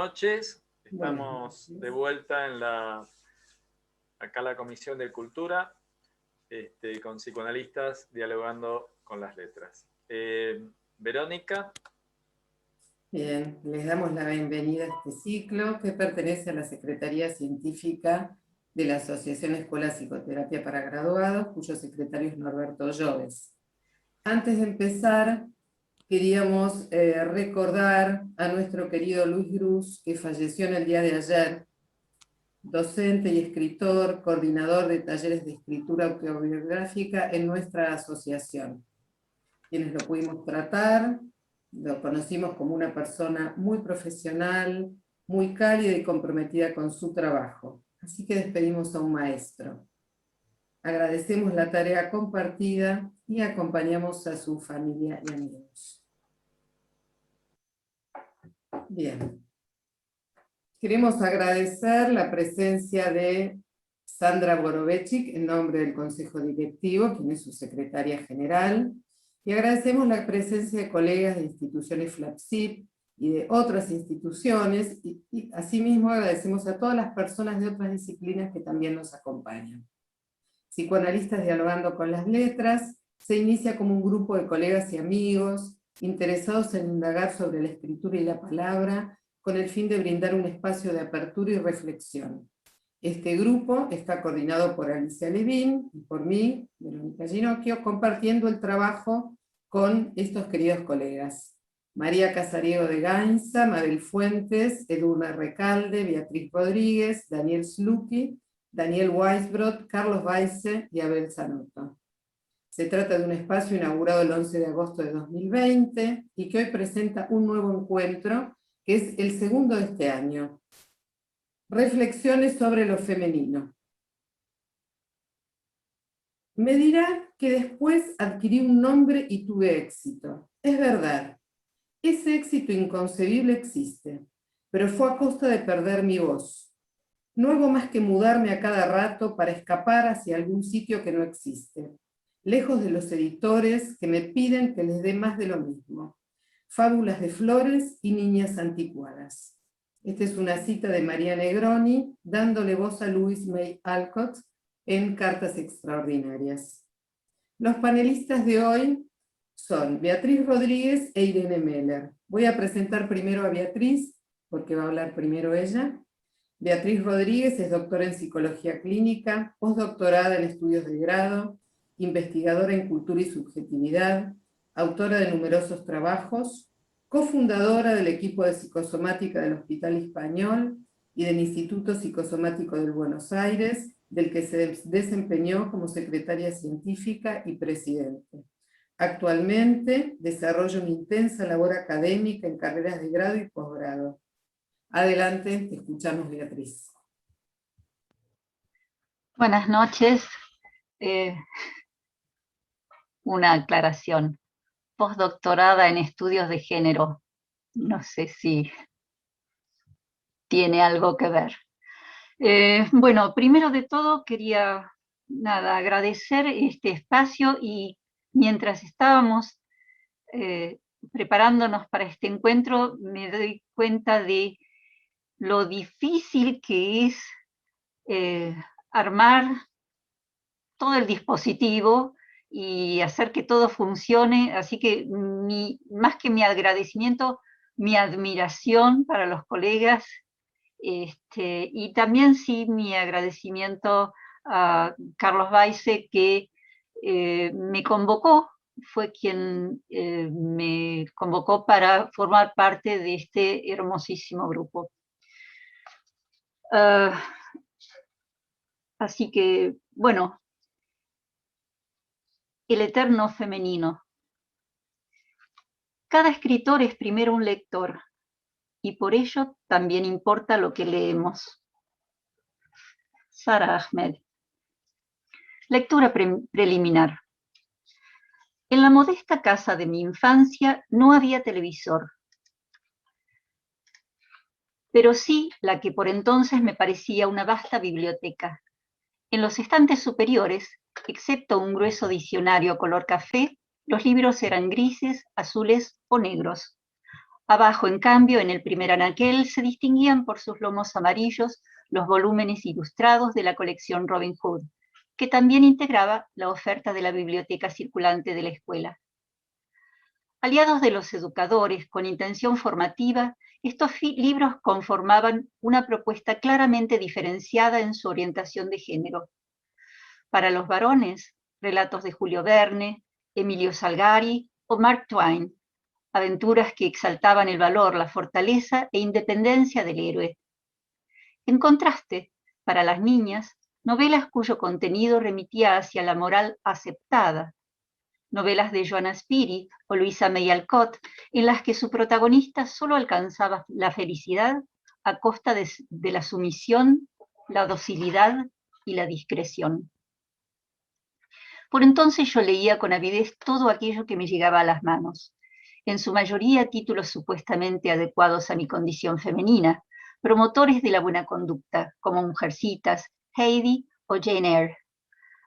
noches. Estamos de vuelta en acá la Comisión de Cultura, con psicoanalistas dialogando con las letras. Verónica. Bien, les damos la bienvenida a este ciclo que pertenece a la Secretaría Científica de la Asociación Escuela Psicoterapia para Graduados, cuyo secretario es Norberto Lloves. Antes de empezar, queríamos recordar a nuestro querido Luis Grus, que falleció en el día de ayer, docente y escritor, coordinador de talleres de escritura autobiográfica en nuestra asociación. Quienes lo pudimos tratar, lo conocimos como una persona muy profesional, muy cálida y comprometida con su trabajo. Así que despedimos a un maestro. Agradecemos la tarea compartida y acompañamos a su familia y amigos. Bien. Queremos agradecer la presencia de Sandra Borovechik en nombre del Consejo Directivo, quien es su secretaria general, y agradecemos la presencia de colegas de instituciones FLAPSIP y de otras instituciones, y asimismo agradecemos a todas las personas de otras disciplinas que también nos acompañan. Psicoanalistas dialogando con las letras se inicia como un grupo de colegas y amigos interesados en indagar sobre la escritura y la palabra, con el fin de brindar un espacio de apertura y reflexión. Este grupo está coordinado por Alicia Levín y por mí, Verónica Ginocchio, compartiendo el trabajo con estos queridos colegas. María Casariego de Gainza, Mabel Fuentes, Edurne Recalde, Beatriz Rodríguez, Daniel Slucky, Daniel Weisbrot, Carlos Weisse y Abel Zanotto. Se trata de un espacio inaugurado el 11 de agosto de 2020 y que hoy presenta un nuevo encuentro, que es el segundo de este año. Reflexiones sobre lo femenino. Me dirá que después adquirí un nombre y tuve éxito. Es verdad, ese éxito inconcebible existe, pero fue a costa de perder mi voz. No hago más que mudarme a cada rato para escapar hacia algún sitio que no existe, lejos de los editores que me piden que les dé más de lo mismo. Fábulas de flores y niñas anticuadas. Esta es una cita de María Negroni, dándole voz a Louise May Alcott en Cartas Extraordinarias. Los panelistas de hoy son Beatriz Rodríguez e Irene Meller. Voy a presentar primero a Beatriz, porque va a hablar primero ella. Beatriz Rodríguez es doctora en Psicología Clínica, postdoctorada en Estudios de Grado, investigadora en Cultura y Subjetividad, autora de numerosos trabajos, cofundadora del equipo de psicosomática del Hospital Español y del Instituto Psicosomático del Buenos Aires, del que se desempeñó como secretaria científica y presidente. Actualmente desarrolla una intensa labor académica en carreras de grado y posgrado. Adelante, te escuchamos, Beatriz. Buenas noches. Una aclaración. Postdoctorada en estudios de género. No sé si tiene algo que ver. Bueno, primero de todo quería agradecer este espacio, y mientras estábamos preparándonos para este encuentro me doy cuenta de lo difícil que es armar todo el dispositivo y hacer que todo funcione, así que más que mi agradecimiento, mi admiración para los colegas, y también sí mi agradecimiento a Carlos Weisse, que me convocó, fue quien me convocó para formar parte de este hermosísimo grupo. Así que, bueno, el eterno femenino. Cada escritor es primero un lector, y por ello también importa lo que leemos. Sara Ahmed. Lectura preliminar. En la modesta casa de mi infancia no había televisor, pero sí la que por entonces me parecía una vasta biblioteca. En los estantes superiores, excepto un grueso diccionario color café, los libros eran grises, azules o negros. Abajo, en cambio, en el primer anaquel, se distinguían por sus lomos amarillos los volúmenes ilustrados de la colección Robin Hood, que también integraba la oferta de la biblioteca circulante de la escuela. Aliados de los educadores con intención formativa, estos libros conformaban una propuesta claramente diferenciada en su orientación de género. Para los varones, relatos de Julio Verne, Emilio Salgari o Mark Twain, aventuras que exaltaban el valor, la fortaleza e independencia del héroe. En contraste, para las niñas, novelas cuyo contenido remitía hacia la moral aceptada, novelas de Joanna Spiri o Louisa May Alcott, en las que su protagonista solo alcanzaba la felicidad a costa de la sumisión, la docilidad y la discreción. Por entonces yo leía con avidez todo aquello que me llegaba a las manos, en su mayoría títulos supuestamente adecuados a mi condición femenina, promotores de la buena conducta, como Mujercitas, Heidi o Jane Eyre,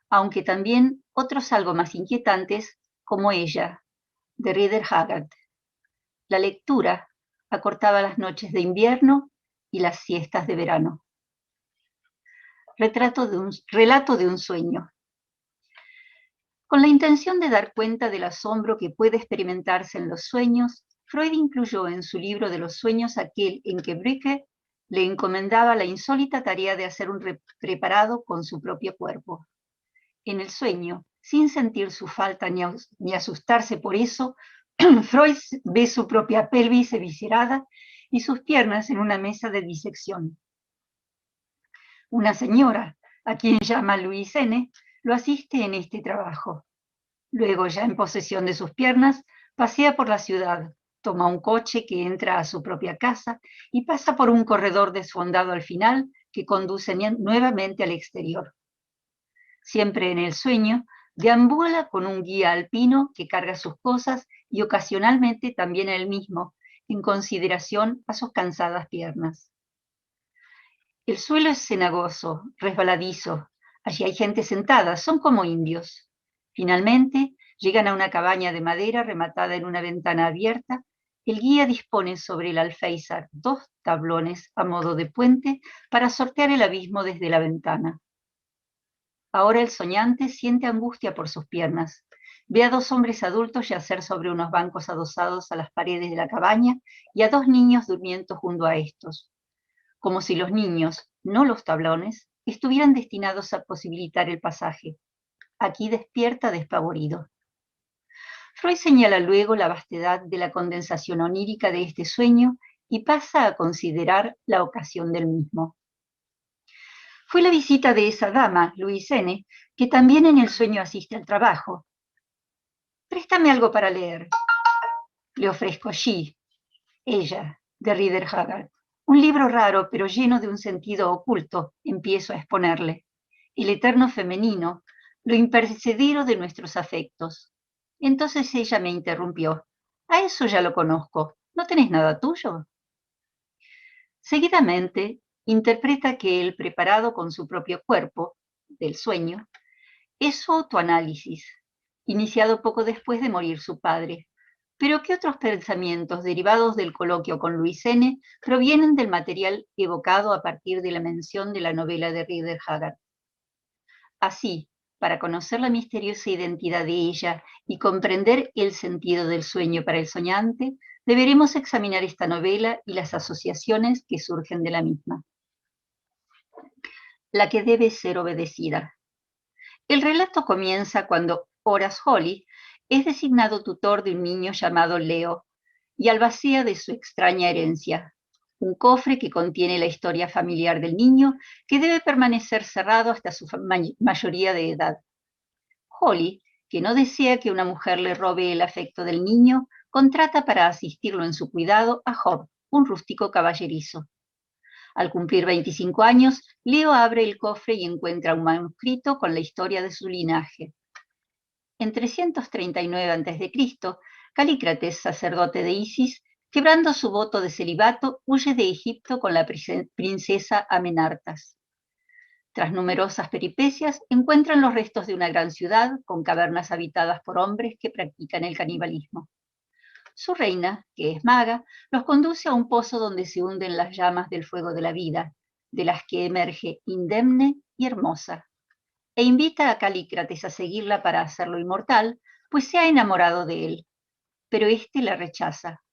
aunque también otros algo más inquietantes, como Ella, de Rider Haggard. La lectura acortaba las noches de invierno y las siestas de verano. Relato de un sueño. Con la intención de dar cuenta del asombro que puede experimentarse en los sueños, Freud incluyó en su libro de los sueños aquel en que Brücke le encomendaba la insólita tarea de hacer un preparado con su propio cuerpo. En el sueño, sin sentir su falta ni asustarse por eso, Freud ve su propia pelvis eviscerada y sus piernas en una mesa de disección. Una señora, a quien llama Louise N., lo asiste en este trabajo. Luego, ya en posesión de sus piernas, pasea por la ciudad, toma un coche que entra a su propia casa y pasa por un corredor desfondado al final que conduce nuevamente al exterior. Siempre en el sueño, deambula con un guía alpino que carga sus cosas y ocasionalmente también él mismo, en consideración a sus cansadas piernas. El suelo es cenagoso, resbaladizo. Allí hay gente sentada, son como indios. Finalmente, llegan a una cabaña de madera rematada en una ventana abierta. El guía dispone sobre el alféizar 2 tablones a modo de puente para sortear el abismo desde la ventana. Ahora el soñante siente angustia por sus piernas. Ve a 2 hombres adultos yacer sobre unos bancos adosados a las paredes de la cabaña y a 2 niños durmiendo junto a estos, como si los niños, no los tablones, estuvieran destinados a posibilitar el pasaje. Aquí despierta despavorido. Freud señala luego la vastedad de la condensación onírica de este sueño y pasa a considerar la ocasión del mismo. Fue la visita de esa dama, Louise N., que también en el sueño asiste al trabajo. «Préstame algo para leer». Le ofrezco Ella, de Rider Haggard. Un libro raro, pero lleno de un sentido oculto, empiezo a exponerle. El eterno femenino, lo imperecedero de nuestros afectos. Entonces ella me interrumpió. «A eso ya lo conozco. ¿No tenés nada tuyo?» Seguidamente, interpreta que el preparado con su propio cuerpo, del sueño, es su autoanálisis, iniciado poco después de morir su padre. Pero ¿qué otros pensamientos derivados del coloquio con Louise N. provienen del material evocado a partir de la mención de la novela de Rider Haggard? Así, para conocer la misteriosa identidad de ella y comprender el sentido del sueño para el soñante, deberemos examinar esta novela y las asociaciones que surgen de la misma. La que debe ser obedecida. El relato comienza cuando Horace Holly es designado tutor de un niño llamado Leo y albacea de su extraña herencia, un cofre que contiene la historia familiar del niño que debe permanecer cerrado hasta su mayoría de edad. Holly, que no desea que una mujer le robe el afecto del niño, contrata para asistirlo en su cuidado a Job, un rústico caballerizo. Al cumplir 25 años, Leo abre el cofre y encuentra un manuscrito con la historia de su linaje. En 339 a.C., Calícrates, sacerdote de Isis, quebrando su voto de celibato, huye de Egipto con la princesa Amenartas. Tras numerosas peripecias, encuentran los restos de una gran ciudad con cavernas habitadas por hombres que practican el canibalismo. Su reina, que es maga, los conduce a un pozo donde se hunden las llamas del fuego de la vida, de las que emerge indemne y hermosa, e invita a Calícrates a seguirla para hacerlo inmortal, pues se ha enamorado de él, pero éste la rechaza.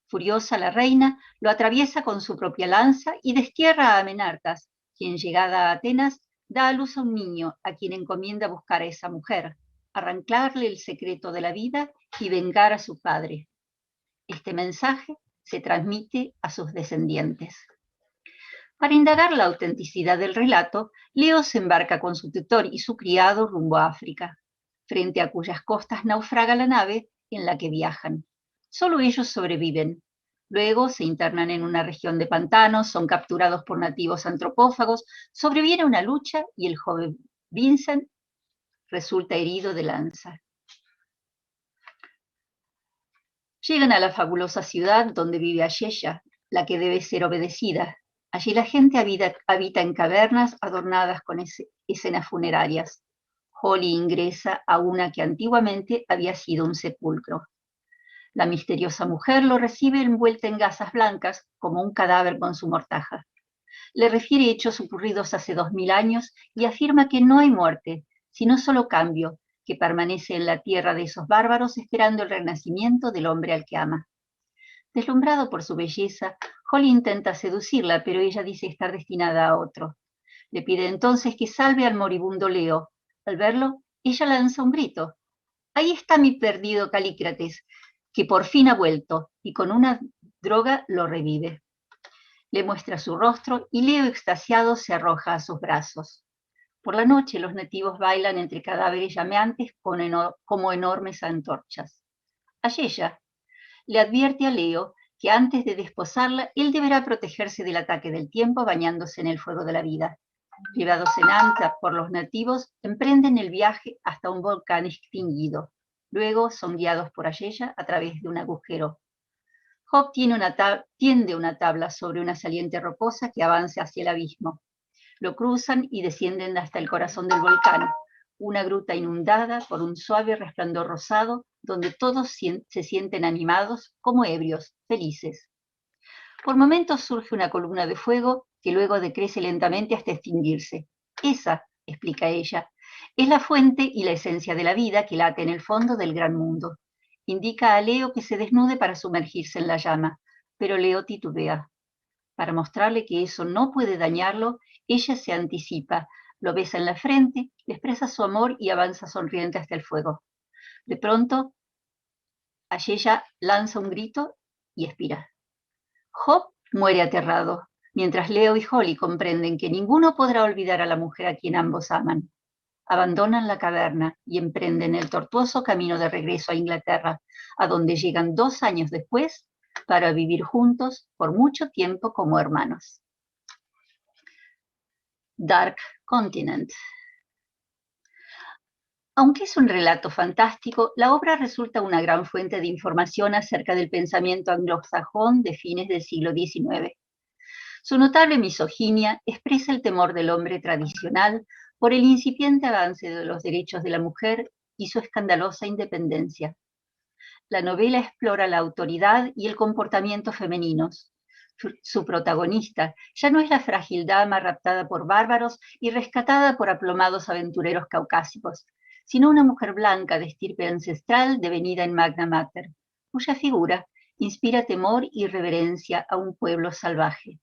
Furiosa la reina, lo atraviesa con su propia lanza y destierra a Amenartas, quien, llegada a Atenas, da a luz a un niño a quien encomienda buscar a esa mujer, arrancarle el secreto de la vida y vengar a su padre. Este mensaje se transmite a sus descendientes. Para indagar la autenticidad del relato, Leo se embarca con su tutor y su criado rumbo a África, frente a cuyas costas naufraga la nave en la que viajan. Solo ellos sobreviven. Luego se internan en una región de pantanos, son capturados por nativos antropófagos, sobreviene una lucha y el joven Vincent resulta herido de lanza. Llegan a la fabulosa ciudad donde vive Ayesha, la que debe ser obedecida. Allí la gente habita en cavernas adornadas con escenas funerarias. Holly ingresa a una que antiguamente había sido un sepulcro. La misteriosa mujer lo recibe envuelta en gasas blancas, como un cadáver con su mortaja. Le refiere hechos ocurridos hace 2000 años y afirma que no hay muerte, sino solo cambio, que permanece en la tierra de esos bárbaros esperando el renacimiento del hombre al que ama. Deslumbrado por su belleza, Holly intenta seducirla, pero ella dice estar destinada a otro. Le pide entonces que salve al moribundo Leo. Al verlo, ella lanza un grito. «Ahí está mi perdido Calícrates, que por fin ha vuelto», y con una droga lo revive. Le muestra su rostro y Leo, extasiado, se arroja a sus brazos. Por la noche los nativos bailan entre cadáveres llameantes como enormes antorchas. Ayesha le advierte a Leo que antes de desposarla, él deberá protegerse del ataque del tiempo bañándose en el fuego de la vida. Llevados en anta por los nativos, emprenden el viaje hasta un volcán extinguido. Luego son guiados por Ayesha a través de un agujero. Job tiende una tabla sobre una saliente rocosa que avanza hacia el abismo. Lo cruzan y descienden hasta el corazón del volcán, una gruta inundada por un suave resplandor rosado, donde todos se sienten animados como ebrios, felices. Por momentos surge una columna de fuego que luego decrece lentamente hasta extinguirse. Esa, explica ella, es la fuente y la esencia de la vida que late en el fondo del gran mundo. Indica a Leo que se desnude para sumergirse en la llama, pero Leo titubea. Para mostrarle que eso no puede dañarlo, ella se anticipa, lo besa en la frente, le expresa su amor y avanza sonriente hasta el fuego. De pronto, Ayesha lanza un grito y expira. Job muere aterrado, mientras Leo y Holly comprenden que ninguno podrá olvidar a la mujer a quien ambos aman. Abandonan la caverna y emprenden el tortuoso camino de regreso a Inglaterra, a donde llegan 2 años después para vivir juntos por mucho tiempo como hermanos. Dark Continent. Aunque es un relato fantástico, la obra resulta una gran fuente de información acerca del pensamiento anglosajón de fines del siglo XIX. Su notable misoginia expresa el temor del hombre tradicional por el incipiente avance de los derechos de la mujer y su escandalosa independencia. La novela explora la autoridad y el comportamiento femeninos. Su protagonista ya no es la frágil dama raptada por bárbaros y rescatada por aplomados aventureros caucásicos, sino una mujer blanca de estirpe ancestral devenida en Magna Mater, cuya figura inspira temor y reverencia a un pueblo salvaje.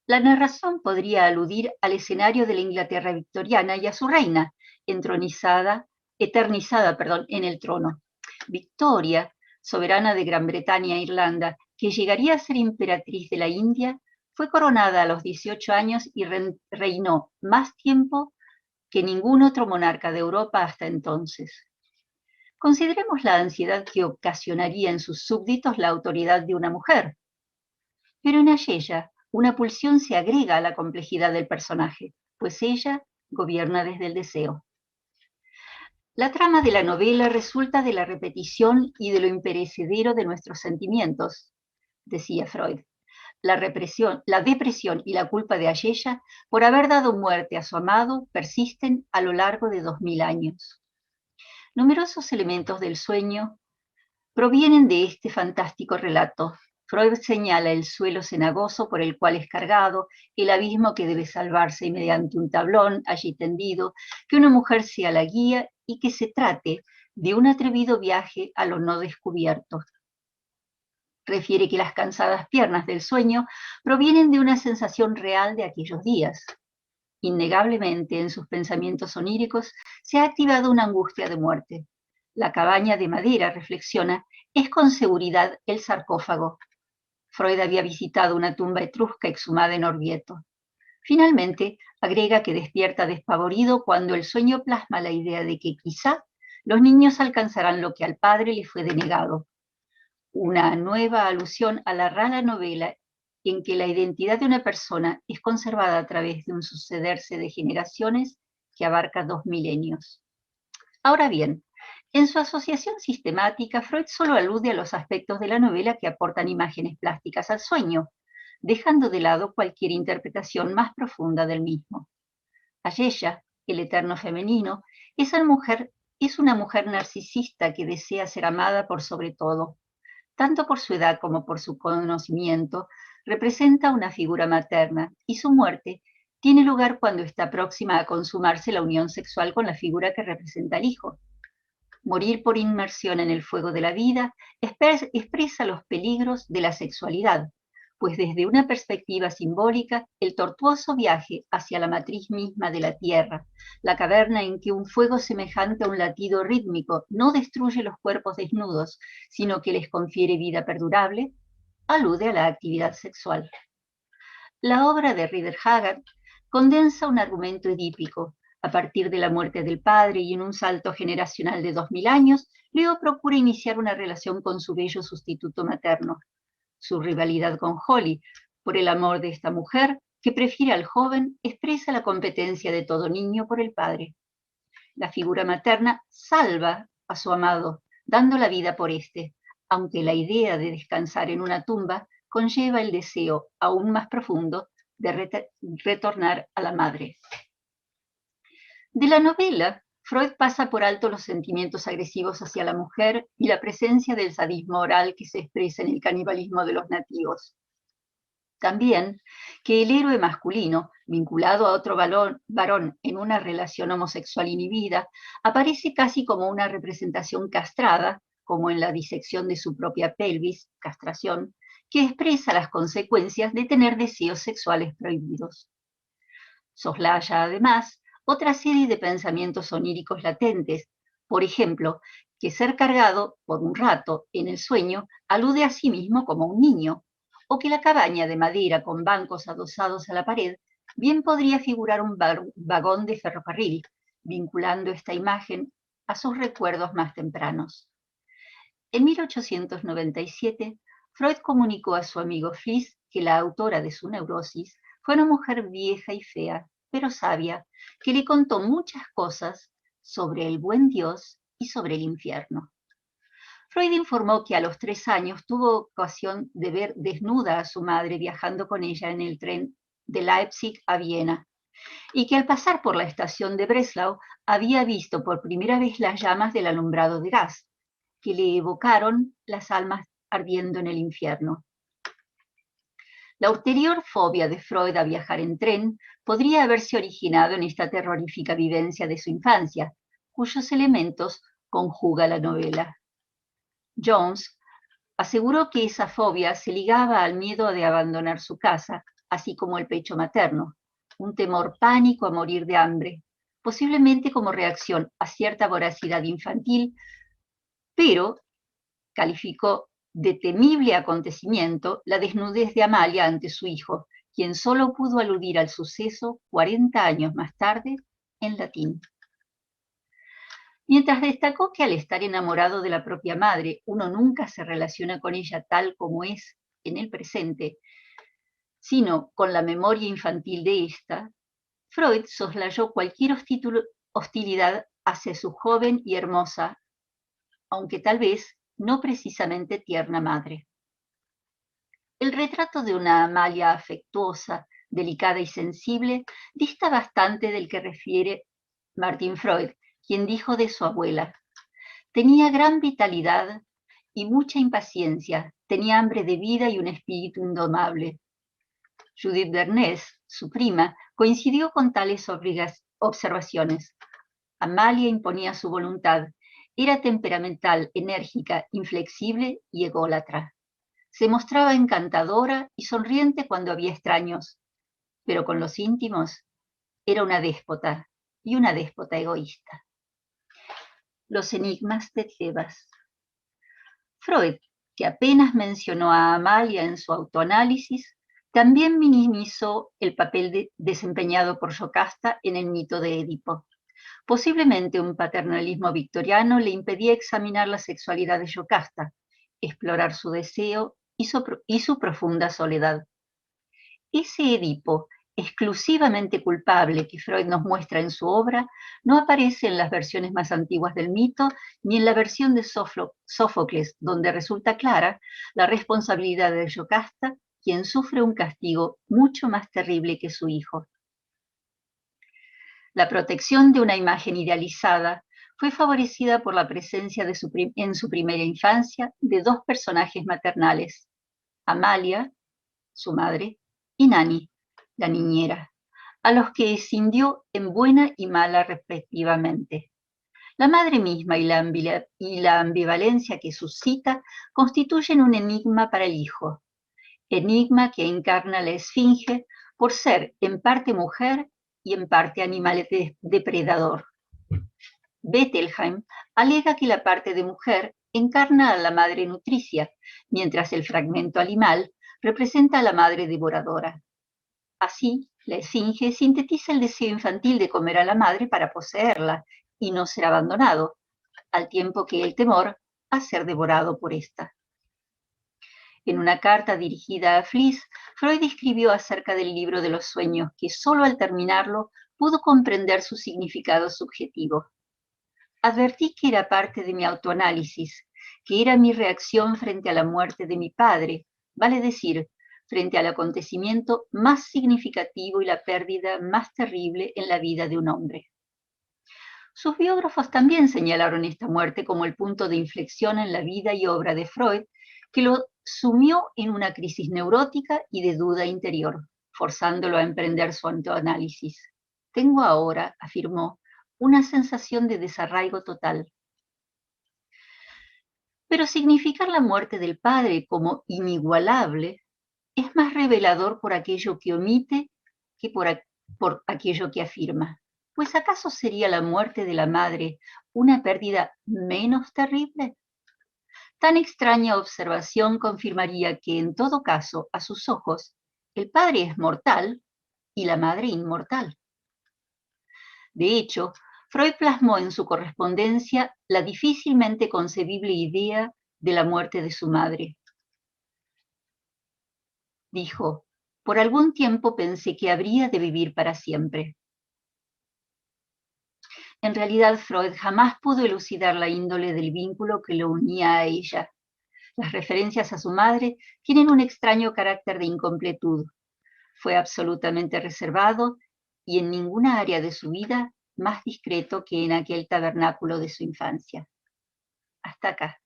La narración podría aludir al escenario de la Inglaterra victoriana y a su reina, eternizada en el trono. Victoria, soberana de Gran Bretaña e Irlanda, que llegaría a ser emperatriz de la India, fue coronada a los 18 años y reinó más tiempo que ningún otro monarca de Europa hasta entonces. Consideremos la ansiedad que ocasionaría en sus súbditos la autoridad de una mujer. Pero en Ayesha, una pulsión se agrega a la complejidad del personaje, pues ella gobierna desde el deseo. La trama de la novela resulta de la repetición y de lo imperecedero de nuestros sentimientos, decía Freud. La depresión y la culpa de Ayesha por haber dado muerte a su amado persisten a lo largo de 2000 años. Numerosos elementos del sueño provienen de este fantástico relato. Freud señala el suelo cenagoso por el cual es cargado, el abismo que debe salvarse mediante un tablón allí tendido, que una mujer sea la guía y que se trate de un atrevido viaje a lo no descubierto. Refiere que las cansadas piernas del sueño provienen de una sensación real de aquellos días. Innegablemente, en sus pensamientos oníricos se ha activado una angustia de muerte. La cabaña de madera, reflexiona, es con seguridad el sarcófago. Freud había visitado una tumba etrusca exhumada en Orvieto. Finalmente, agrega que despierta despavorido cuando el sueño plasma la idea de que quizá los niños alcanzarán lo que al padre le fue denegado. Una nueva alusión a la rara novela en que la identidad de una persona es conservada a través de un sucederse de generaciones que abarca 2 milenios. Ahora bien, en su asociación sistemática, Freud solo alude a los aspectos de la novela que aportan imágenes plásticas al sueño, dejando de lado cualquier interpretación más profunda del mismo. Ayesha, el eterno femenino, es una mujer narcisista que desea ser amada por sobre todo. Tanto por su edad como por su conocimiento, representa una figura materna y su muerte tiene lugar cuando está próxima a consumarse la unión sexual con la figura que representa al hijo. Morir por inmersión en el fuego de la vida expresa los peligros de la sexualidad, pues desde una perspectiva simbólica, el tortuoso viaje hacia la matriz misma de la Tierra, la caverna en que un fuego semejante a un latido rítmico no destruye los cuerpos desnudos, sino que les confiere vida perdurable, alude a la actividad sexual. La obra de Rider Haggard condensa un argumento edípico. A partir de la muerte del padre y en un salto generacional de 2000 años, Leo procura iniciar una relación con su bello sustituto materno. Su rivalidad con Holly por el amor de esta mujer, que prefiere al joven, expresa la competencia de todo niño por el padre. La figura materna salva a su amado, dando la vida por éste, aunque la idea de descansar en una tumba conlleva el deseo aún más profundo de retornar a la madre. De la novela, Freud pasa por alto los sentimientos agresivos hacia la mujer y la presencia del sadismo oral que se expresa en el canibalismo de los nativos. También que el héroe masculino, vinculado a otro varón en una relación homosexual inhibida, aparece casi como una representación castrada, como en la disección de su propia pelvis, castración, que expresa las consecuencias de tener deseos sexuales prohibidos. Soslaya, además, otra serie de pensamientos oníricos latentes, por ejemplo, que ser cargado por un rato en el sueño alude a sí mismo como un niño, o que la cabaña de madera con bancos adosados a la pared bien podría figurar un vagón de ferrocarril, vinculando esta imagen a sus recuerdos más tempranos. En 1897, Freud comunicó a su amigo Fliess que la autora de su neurosis fue una mujer vieja y fea, pero sabia, que le contó muchas cosas sobre el buen Dios y sobre el infierno. Freud informó que a los 3 años tuvo ocasión de ver desnuda a su madre viajando con ella en el tren de Leipzig a Viena, y que al pasar por la estación de Breslau había visto por primera vez las llamas del alumbrado de gas, que le evocaron las almas ardiendo en el infierno. La ulterior fobia de Freud a viajar en tren podría haberse originado en esta terrorífica vivencia de su infancia, cuyos elementos conjuga la novela. Jones aseguró que esa fobia se ligaba al miedo de abandonar su casa, así como el pecho materno, un temor pánico a morir de hambre, posiblemente como reacción a cierta voracidad infantil, pero calificó de temible acontecimiento la desnudez de Amalia ante su hijo, quien solo pudo aludir al suceso 40 años más tarde en latín. Mientras destacó que al estar enamorado de la propia madre, uno nunca se relaciona con ella tal como es en el presente, sino con la memoria infantil de esta, Freud soslayó cualquier hostilidad hacia su joven y hermosa, aunque tal vez no precisamente tierna madre. El retrato de una Amalia afectuosa, delicada y sensible dista bastante del que refiere Martin Freud, quien dijo de su abuela: tenía gran vitalidad y mucha impaciencia, tenía hambre de vida y un espíritu indomable. Judith Bernés, su prima, coincidió con tales observaciones. Amalia imponía su voluntad, era temperamental, enérgica, inflexible y ególatra. Se mostraba encantadora y sonriente cuando había extraños, pero con los íntimos era una déspota, y una déspota egoísta. Los enigmas de Tebas. Freud, que apenas mencionó a Amalia en su autoanálisis, también minimizó el papel desempeñado por Yocasta en el mito de Edipo. Posiblemente un paternalismo victoriano le impedía examinar la sexualidad de Yocasta, explorar su deseo y su profunda soledad. Ese Edipo exclusivamente culpable que Freud nos muestra en su obra no aparece en las versiones más antiguas del mito ni en la versión de Sófocles, donde resulta clara la responsabilidad de Yocasta, quien sufre un castigo mucho más terrible que su hijo. La protección de una imagen idealizada fue favorecida por la presencia en su primera infancia de dos personajes maternales, Amalia, su madre, y Nani, la niñera, a los que escindió en buena y mala respectivamente. La madre misma y la ambivalencia que suscita constituyen un enigma para el hijo, enigma que encarna la esfinge por ser en parte mujer y en parte animal depredador. Bettelheim alega que la parte de mujer encarna a la madre nutricia, mientras el fragmento animal representa a la madre devoradora. Así, la esfinge sintetiza el deseo infantil de comer a la madre para poseerla y no ser abandonado, al tiempo que el temor a ser devorado por ésta. En una carta dirigida a Fliess, Freud escribió acerca del libro de los sueños, que solo al terminarlo pudo comprender su significado subjetivo. Advertí que era parte de mi autoanálisis, que era mi reacción frente a la muerte de mi padre, vale decir, frente al acontecimiento más significativo y la pérdida más terrible en la vida de un hombre. Sus biógrafos también señalaron esta muerte como el punto de inflexión en la vida y obra de Freud, que lo sumió en una crisis neurótica y de duda interior, forzándolo a emprender su autoanálisis. Tengo ahora, afirmó, una sensación de desarraigo total. Pero significar la muerte del padre como inigualable es más revelador por aquello que omite que por aquello que afirma. Pues ¿acaso sería la muerte de la madre una pérdida menos terrible? Tan extraña observación confirmaría que en todo caso, a sus ojos, el padre es mortal y la madre inmortal. De hecho, Freud plasmó en su correspondencia la difícilmente concebible idea de la muerte de su madre. Dijo, por algún tiempo pensé que habría de vivir para siempre. En realidad, Freud jamás pudo elucidar la índole del vínculo que lo unía a ella. Las referencias a su madre tienen un extraño carácter de incompletud. Fue absolutamente reservado y en ninguna área de su vida más discreto que en aquel tabernáculo de su infancia. Hasta acá.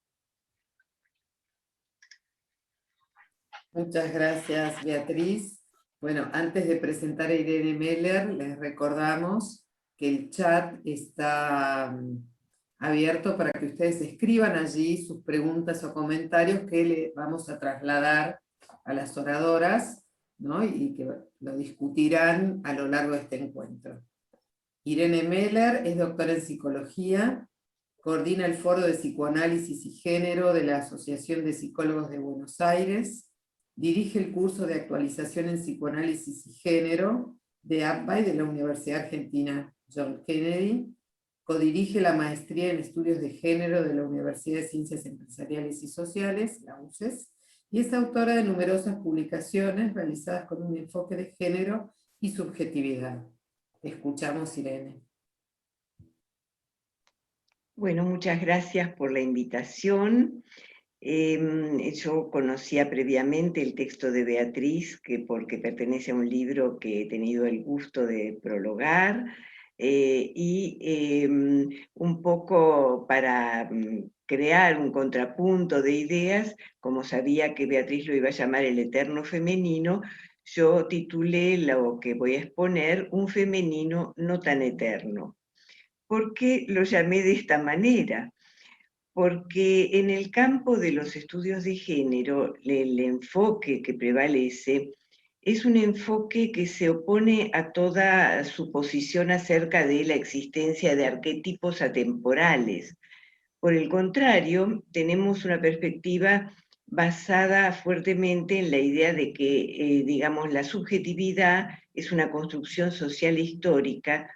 Muchas gracias, Beatriz. Bueno, antes de presentar a Irene Meller, les recordamos que el chat está abierto para que ustedes escriban allí sus preguntas o comentarios que le vamos a trasladar a las oradoras, ¿no? Y que lo discutirán a lo largo de este encuentro. Irene Meller es doctora en psicología, coordina el Foro de Psicoanálisis y Género de la Asociación de Psicólogos de Buenos Aires, dirige el curso de actualización en psicoanálisis y género de APBA y de la Universidad Argentina John Kennedy, codirige la maestría en estudios de género de la Universidad de Ciencias Empresariales y Sociales, la UCES, y es autora de numerosas publicaciones realizadas con un enfoque de género y subjetividad. Escuchamos, Irene. Bueno, muchas gracias por la invitación. Yo conocía previamente el texto de Beatriz, porque pertenece a un libro que he tenido el gusto de prologar, un poco para crear un contrapunto de ideas, como sabía que Beatriz lo iba a llamar el eterno femenino, yo titulé lo que voy a exponer un femenino no tan eterno. ¿Por qué lo llamé de esta manera? Porque en el campo de los estudios de género, el enfoque que prevalece es un enfoque que se opone a toda suposición acerca de la existencia de arquetipos atemporales. Por el contrario, tenemos una perspectiva basada fuertemente en la idea de que, digamos, la subjetividad es una construcción social e histórica,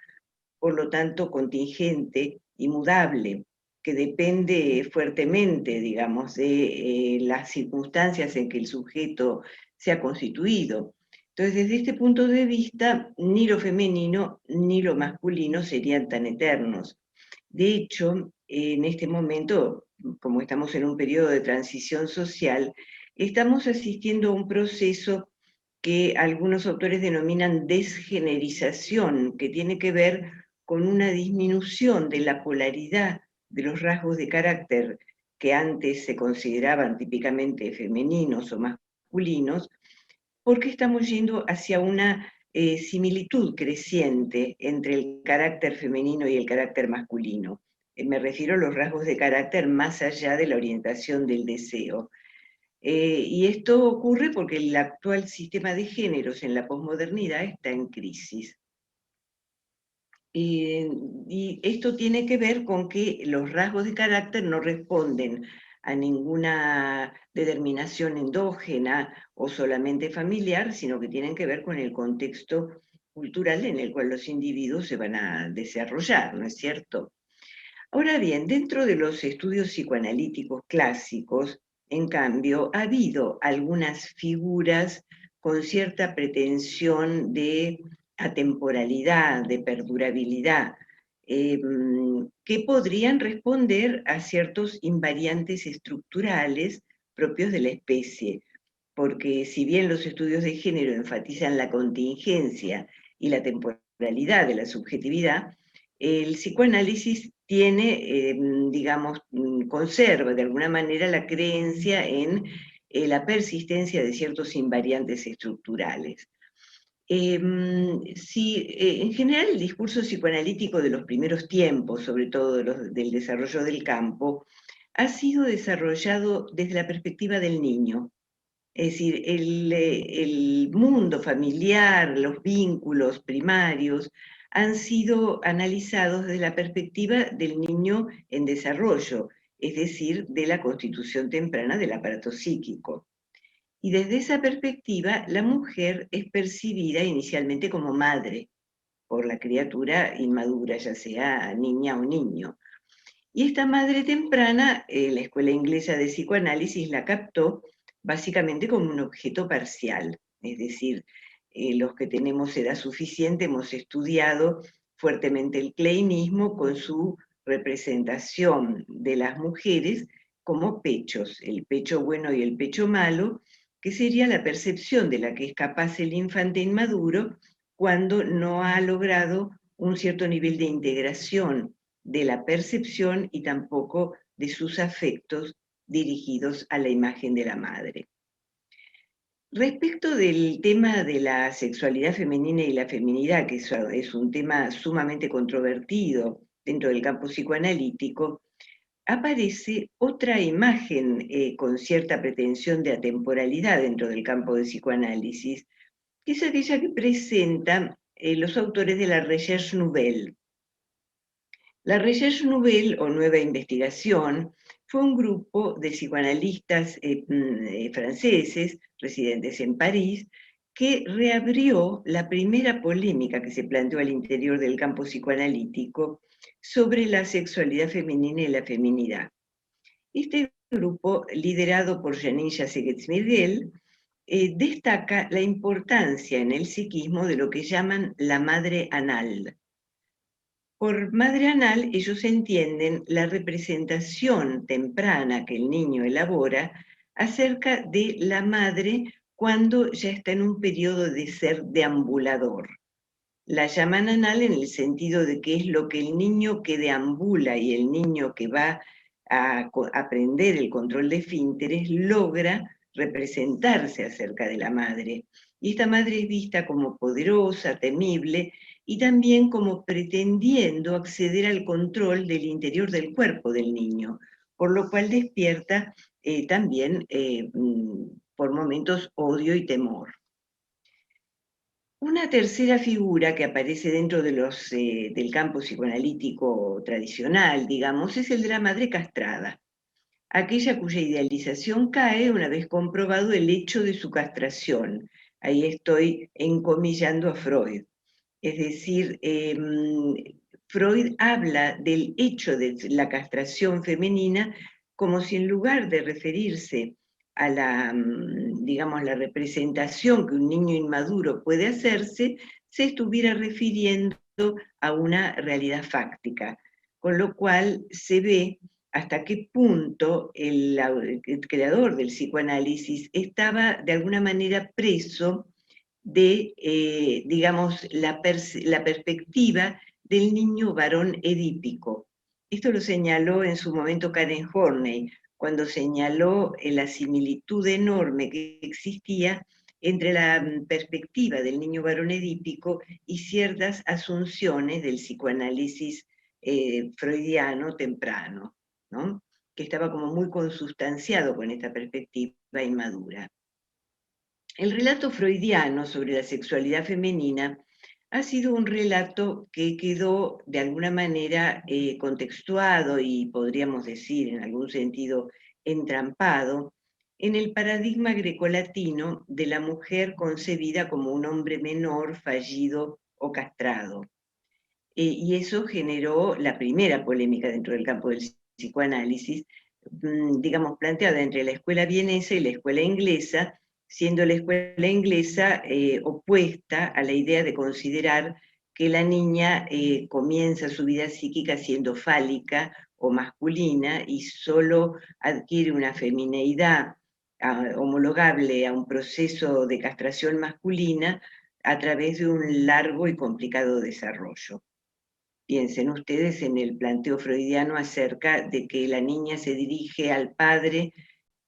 por lo tanto contingente y mudable, que depende fuertemente, digamos, de las circunstancias en que el sujeto se ha constituido. Entonces, desde este punto de vista, ni lo femenino ni lo masculino serían tan eternos. De hecho, en este momento, como estamos en un periodo de transición social, estamos asistiendo a un proceso que algunos autores denominan desgenerización, que tiene que ver con una disminución de la polaridad de los rasgos de carácter que antes se consideraban típicamente femeninos o masculinos, porque estamos yendo hacia una similitud creciente entre el carácter femenino y el carácter masculino. Me refiero a los rasgos de carácter más allá de la orientación del deseo. Y esto ocurre porque el actual sistema de géneros en la posmodernidad está en crisis. Y esto tiene que ver con que los rasgos de carácter no responden a ninguna determinación endógena o solamente familiar, sino que tienen que ver con el contexto cultural en el cual los individuos se van a desarrollar, ¿no es cierto? Ahora bien, dentro de los estudios psicoanalíticos clásicos, en cambio, ha habido algunas figuras con cierta pretensión de atemporalidad, de perdurabilidad, que podrían responder a ciertos invariantes estructurales propios de la especie, porque si bien los estudios de género enfatizan la contingencia y la temporalidad de la subjetividad, el psicoanálisis tiene, digamos, conserva de alguna manera la creencia en la persistencia de ciertos invariantes estructurales. En general el discurso psicoanalítico de los primeros tiempos, sobre todo del desarrollo del campo, ha sido desarrollado desde la perspectiva del niño. Es decir, el mundo familiar, los vínculos primarios, han sido analizados desde la perspectiva del niño en desarrollo, es decir, de la constitución temprana del aparato psíquico. Y desde esa perspectiva, la mujer es percibida inicialmente como madre por la criatura inmadura, ya sea niña o niño. Y esta madre temprana, la Escuela Inglesa de Psicoanálisis la captó básicamente como un objeto parcial, es decir, los que tenemos edad suficiente hemos estudiado fuertemente el kleinismo con su representación de las mujeres como pechos, el pecho bueno y el pecho malo, que sería la percepción de la que es capaz el infante inmaduro cuando no ha logrado un cierto nivel de integración de la percepción y tampoco de sus afectos dirigidos a la imagen de la madre. Respecto del tema de la sexualidad femenina y la feminidad, que es un tema sumamente controvertido dentro del campo psicoanalítico, aparece otra imagen con cierta pretensión de atemporalidad dentro del campo de psicoanálisis, que es aquella que presentan los autores de la Recherche Nouvelle. La Recherche Nouvelle, o Nueva Investigación, fue un grupo de psicoanalistas franceses, residentes en París, que reabrió la primera polémica que se planteó al interior del campo psicoanalítico sobre la sexualidad femenina y la feminidad. Este grupo, liderado por Janine Jaseguetz-Miguel, destaca la importancia en el psiquismo de lo que llaman la madre anal. Por madre anal ellos entienden la representación temprana que el niño elabora acerca de la madre cuando ya está en un periodo de ser deambulador. La llaman anal en el sentido de que es lo que el niño que deambula y el niño que va a aprender el control de esfínteres, logra representarse acerca de la madre. Y esta madre es vista como poderosa, temible, y también como pretendiendo acceder al control del interior del cuerpo del niño, por lo cual despierta también por momentos odio y temor. Una tercera figura que aparece dentro de del campo psicoanalítico tradicional, digamos, es el de la madre castrada, aquella cuya idealización cae una vez comprobado el hecho de su castración. Ahí estoy encomillando a Freud. Es decir, Freud habla del hecho de la castración femenina como si en lugar de referirse a la, digamos, la representación que un niño inmaduro puede hacerse, se estuviera refiriendo a una realidad fáctica, con lo cual se ve hasta qué punto el creador del psicoanálisis estaba de alguna manera preso de, digamos, la perspectiva del niño varón edípico. Esto lo señaló en su momento Karen Horney, cuando señaló la similitud enorme que existía entre la perspectiva del niño varón edípico y ciertas asunciones del psicoanálisis freudiano temprano, ¿no? Que estaba como muy consustanciado con esta perspectiva inmadura. El relato freudiano sobre la sexualidad femenina ha sido un relato que quedó de alguna manera contextuado y podríamos decir en algún sentido entrampado en el paradigma grecolatino de la mujer concebida como un hombre menor, fallido o castrado. Y eso generó la primera polémica dentro del campo del psicoanálisis, digamos, planteada entre la escuela vienesa y la escuela inglesa, siendo la escuela inglesa opuesta a la idea de considerar que la niña comienza su vida psíquica siendo fálica o masculina y solo adquiere una femineidad homologable a un proceso de castración masculina a través de un largo y complicado desarrollo. Piensen ustedes en el planteo freudiano acerca de que la niña se dirige al padre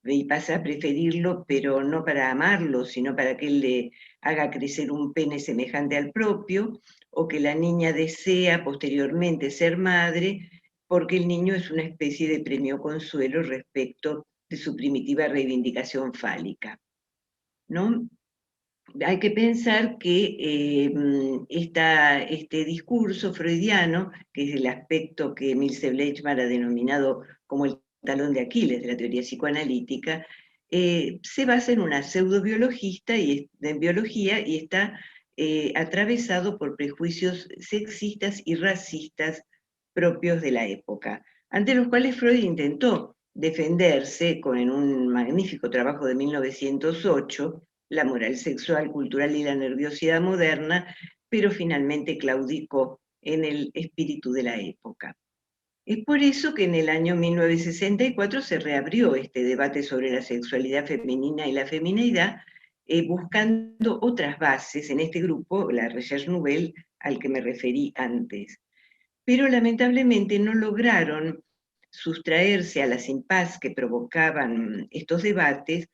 y pasa a preferirlo, pero no para amarlo, sino para que él le haga crecer un pene semejante al propio, o que la niña desea posteriormente ser madre, porque el niño es una especie de premio consuelo respecto de su primitiva reivindicación fálica, ¿no? Hay que pensar que este discurso freudiano, que es el aspecto que Milce Bleichmar ha denominado como el talón de Aquiles de la teoría psicoanalítica, se basa en una pseudobiología y está atravesado por prejuicios sexistas y racistas propios de la época, ante los cuales Freud intentó defenderse en un magnífico trabajo de 1908, La moral sexual, cultural y la nerviosidad moderna, pero finalmente claudicó en el espíritu de la época. Es por eso que en el año 1964 se reabrió este debate sobre la sexualidad femenina y la femineidad, buscando otras bases en este grupo, la Recherche Nouvelle, al que me referí antes. Pero lamentablemente no lograron sustraerse a las impasse que provocaban estos debates,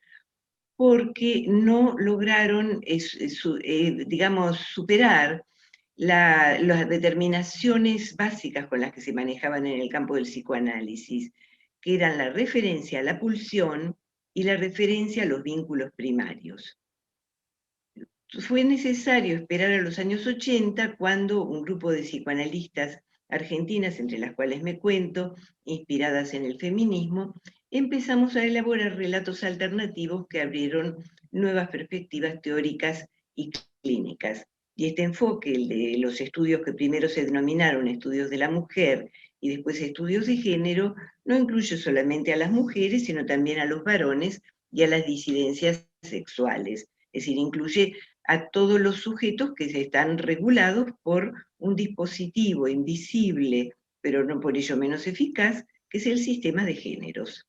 porque no lograron, digamos, superar las determinaciones básicas con las que se manejaban en el campo del psicoanálisis, que eran la referencia a la pulsión y la referencia a los vínculos primarios. Fue necesario esperar a los años 80, cuando un grupo de psicoanalistas argentinas, entre las cuales me cuento, inspiradas en el feminismo, empezamos a elaborar relatos alternativos que abrieron nuevas perspectivas teóricas y clínicas. Y este enfoque, el de los estudios que primero se denominaron estudios de la mujer y después estudios de género, no incluye solamente a las mujeres, sino también a los varones y a las disidencias sexuales. Es decir, incluye a todos los sujetos que están regulados por un dispositivo invisible, pero no por ello menos eficaz, que es el sistema de géneros.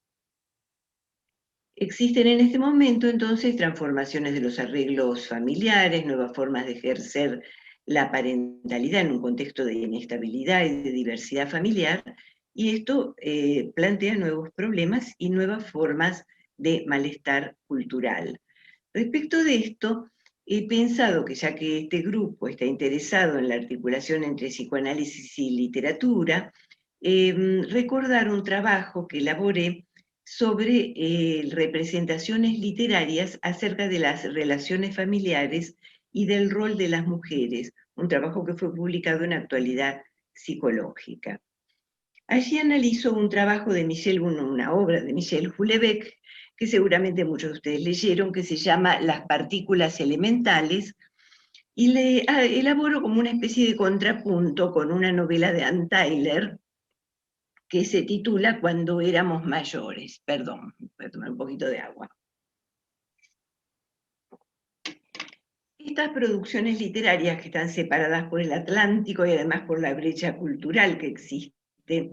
Existen en este momento entonces transformaciones de los arreglos familiares, nuevas formas de ejercer la parentalidad en un contexto de inestabilidad y de diversidad familiar, y esto plantea nuevos problemas y nuevas formas de malestar cultural. Respecto de esto, he pensado que ya que este grupo está interesado en la articulación entre psicoanálisis y literatura, recordar un trabajo que elaboré sobre representaciones literarias acerca de las relaciones familiares y del rol de las mujeres, un trabajo que fue publicado en Actualidad Psicológica. Allí analizo un trabajo de una obra de Michel Houellebecq, que seguramente muchos de ustedes leyeron, que se llama Las partículas elementales, y le elaboro como una especie de contrapunto con una novela de Anne Tyler, que se titula Cuando éramos mayores. Perdón, voy a tomar un poquito de agua. Estas producciones literarias que están separadas por el Atlántico y además por la brecha cultural que existe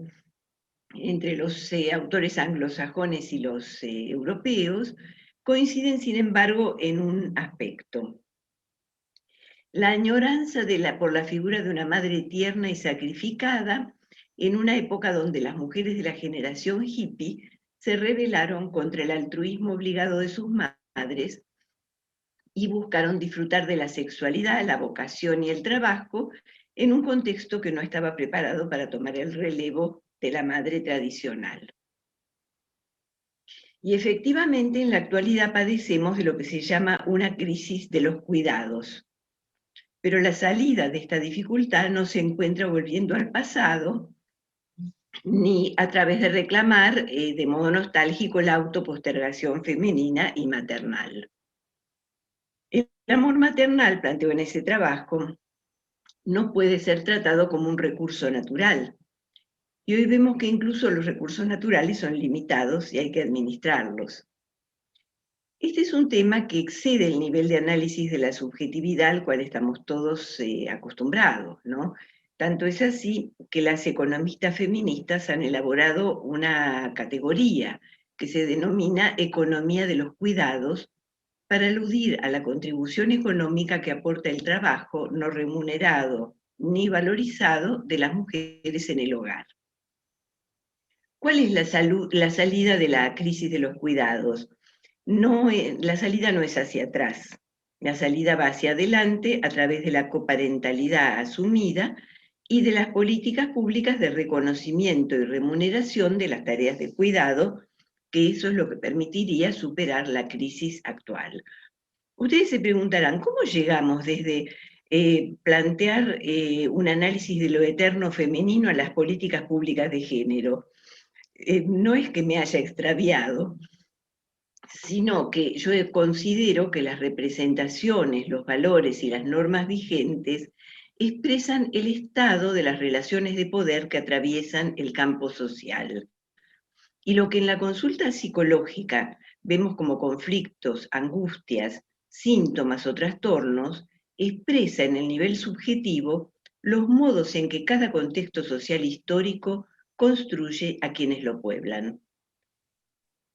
entre los autores anglosajones y los europeos, coinciden sin embargo en un aspecto. La añoranza por la figura de una madre tierna y sacrificada en una época donde las mujeres de la generación hippie se rebelaron contra el altruismo obligado de sus madres y buscaron disfrutar de la sexualidad, la vocación y el trabajo en un contexto que no estaba preparado para tomar el relevo de la madre tradicional. Y efectivamente en la actualidad padecemos de lo que se llama una crisis de los cuidados. Pero la salida de esta dificultad no se encuentra volviendo al pasado, ni a través de reclamar de modo nostálgico la autopostergación femenina y maternal. El amor maternal, planteo en ese trabajo, no puede ser tratado como un recurso natural. Y hoy vemos que incluso los recursos naturales son limitados y hay que administrarlos. Este es un tema que excede el nivel de análisis de la subjetividad al cual estamos todos acostumbrados, ¿no? Tanto es así que las economistas feministas han elaborado una categoría que se denomina economía de los cuidados, para aludir a la contribución económica que aporta el trabajo no remunerado ni valorizado de las mujeres en el hogar. ¿Cuál es la salida de la crisis de los cuidados? La salida no es hacia atrás, la salida va hacia adelante a través de la coparentalidad asumida y de las políticas públicas de reconocimiento y remuneración de las tareas de cuidado, que eso es lo que permitiría superar la crisis actual. Ustedes se preguntarán, ¿cómo llegamos desde plantear un análisis de lo eterno femenino a las políticas públicas de género? No es que me haya extraviado, sino que yo considero que las representaciones, los valores y las normas vigentes expresan el estado de las relaciones de poder que atraviesan el campo social. Y lo que en la consulta psicológica vemos como conflictos, angustias, síntomas o trastornos, expresa en el nivel subjetivo los modos en que cada contexto social histórico construye a quienes lo pueblan.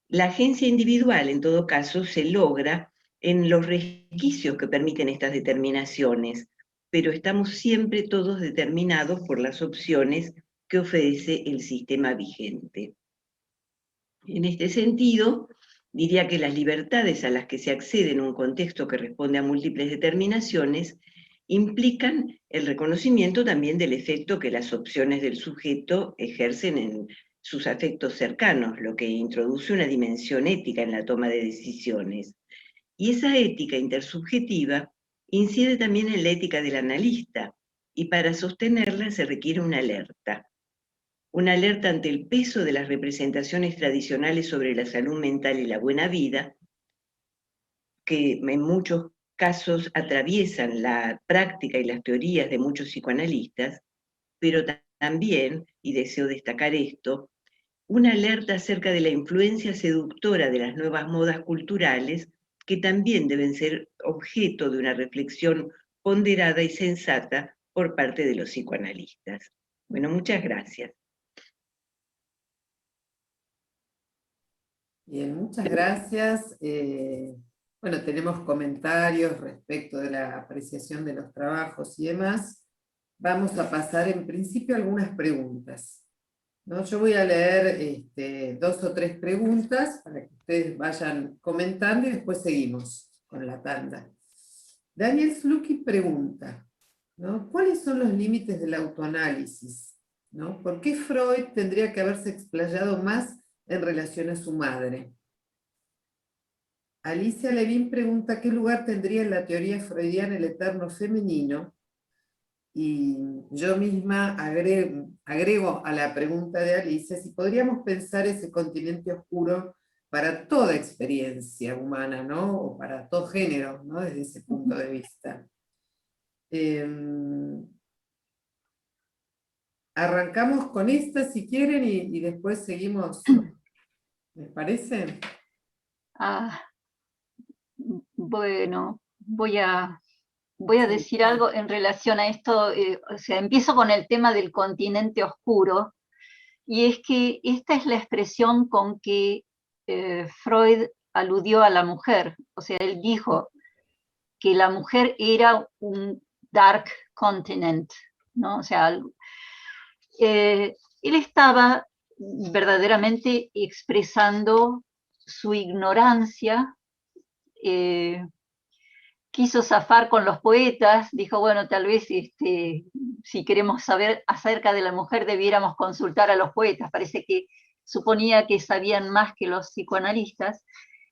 La agencia individual, en todo caso, se logra en los resquicios que permiten estas determinaciones, pero estamos siempre todos determinados por las opciones que ofrece el sistema vigente. En este sentido, diría que las libertades a las que se accede en un contexto que responde a múltiples determinaciones implican el reconocimiento también del efecto que las opciones del sujeto ejercen en sus afectos cercanos, lo que introduce una dimensión ética en la toma de decisiones. Y esa ética intersubjetiva incide también en la ética del analista, y para sostenerla se requiere una alerta ante el peso de las representaciones tradicionales sobre la salud mental y la buena vida, que en muchos casos atraviesan la práctica y las teorías de muchos psicoanalistas, pero también, y deseo destacar esto, una alerta acerca de la influencia seductora de las nuevas modas culturales, que también deben ser objeto de una reflexión ponderada y sensata por parte de los psicoanalistas. Bueno, muchas gracias. Bien, muchas gracias. Bueno, tenemos comentarios respecto de la apreciación de los trabajos y demás. Vamos a pasar en principio a algunas preguntas. ¿no? Yo voy a leer 2 o 3 preguntas para que ustedes vayan comentando y después seguimos con la tanda. Daniel Slucky pregunta, ¿no? ¿Cuáles son los límites del autoanálisis? ¿No? ¿Por qué Freud tendría que haberse explayado más en relación a su madre? Alicia Levin pregunta qué lugar tendría en la teoría freudiana el eterno femenino. Y yo misma agrego a la pregunta de Alicia si podríamos pensar ese continente oscuro para toda experiencia humana, ¿no? O para todo género, ¿no? Desde ese punto de vista. Arrancamos con esta si quieren y después seguimos, ¿les parece? Bueno, voy a decir algo en relación a esto. O sea, empiezo con el tema del continente oscuro, y es que esta es la expresión con que Freud aludió a la mujer. O sea, él dijo que la mujer era un dark continent, ¿no? O sea, él estaba verdaderamente expresando su ignorancia. Quiso zafar con los poetas, dijo, bueno, tal vez si queremos saber acerca de la mujer debiéramos consultar a los poetas. Parece que suponía que sabían más que los psicoanalistas.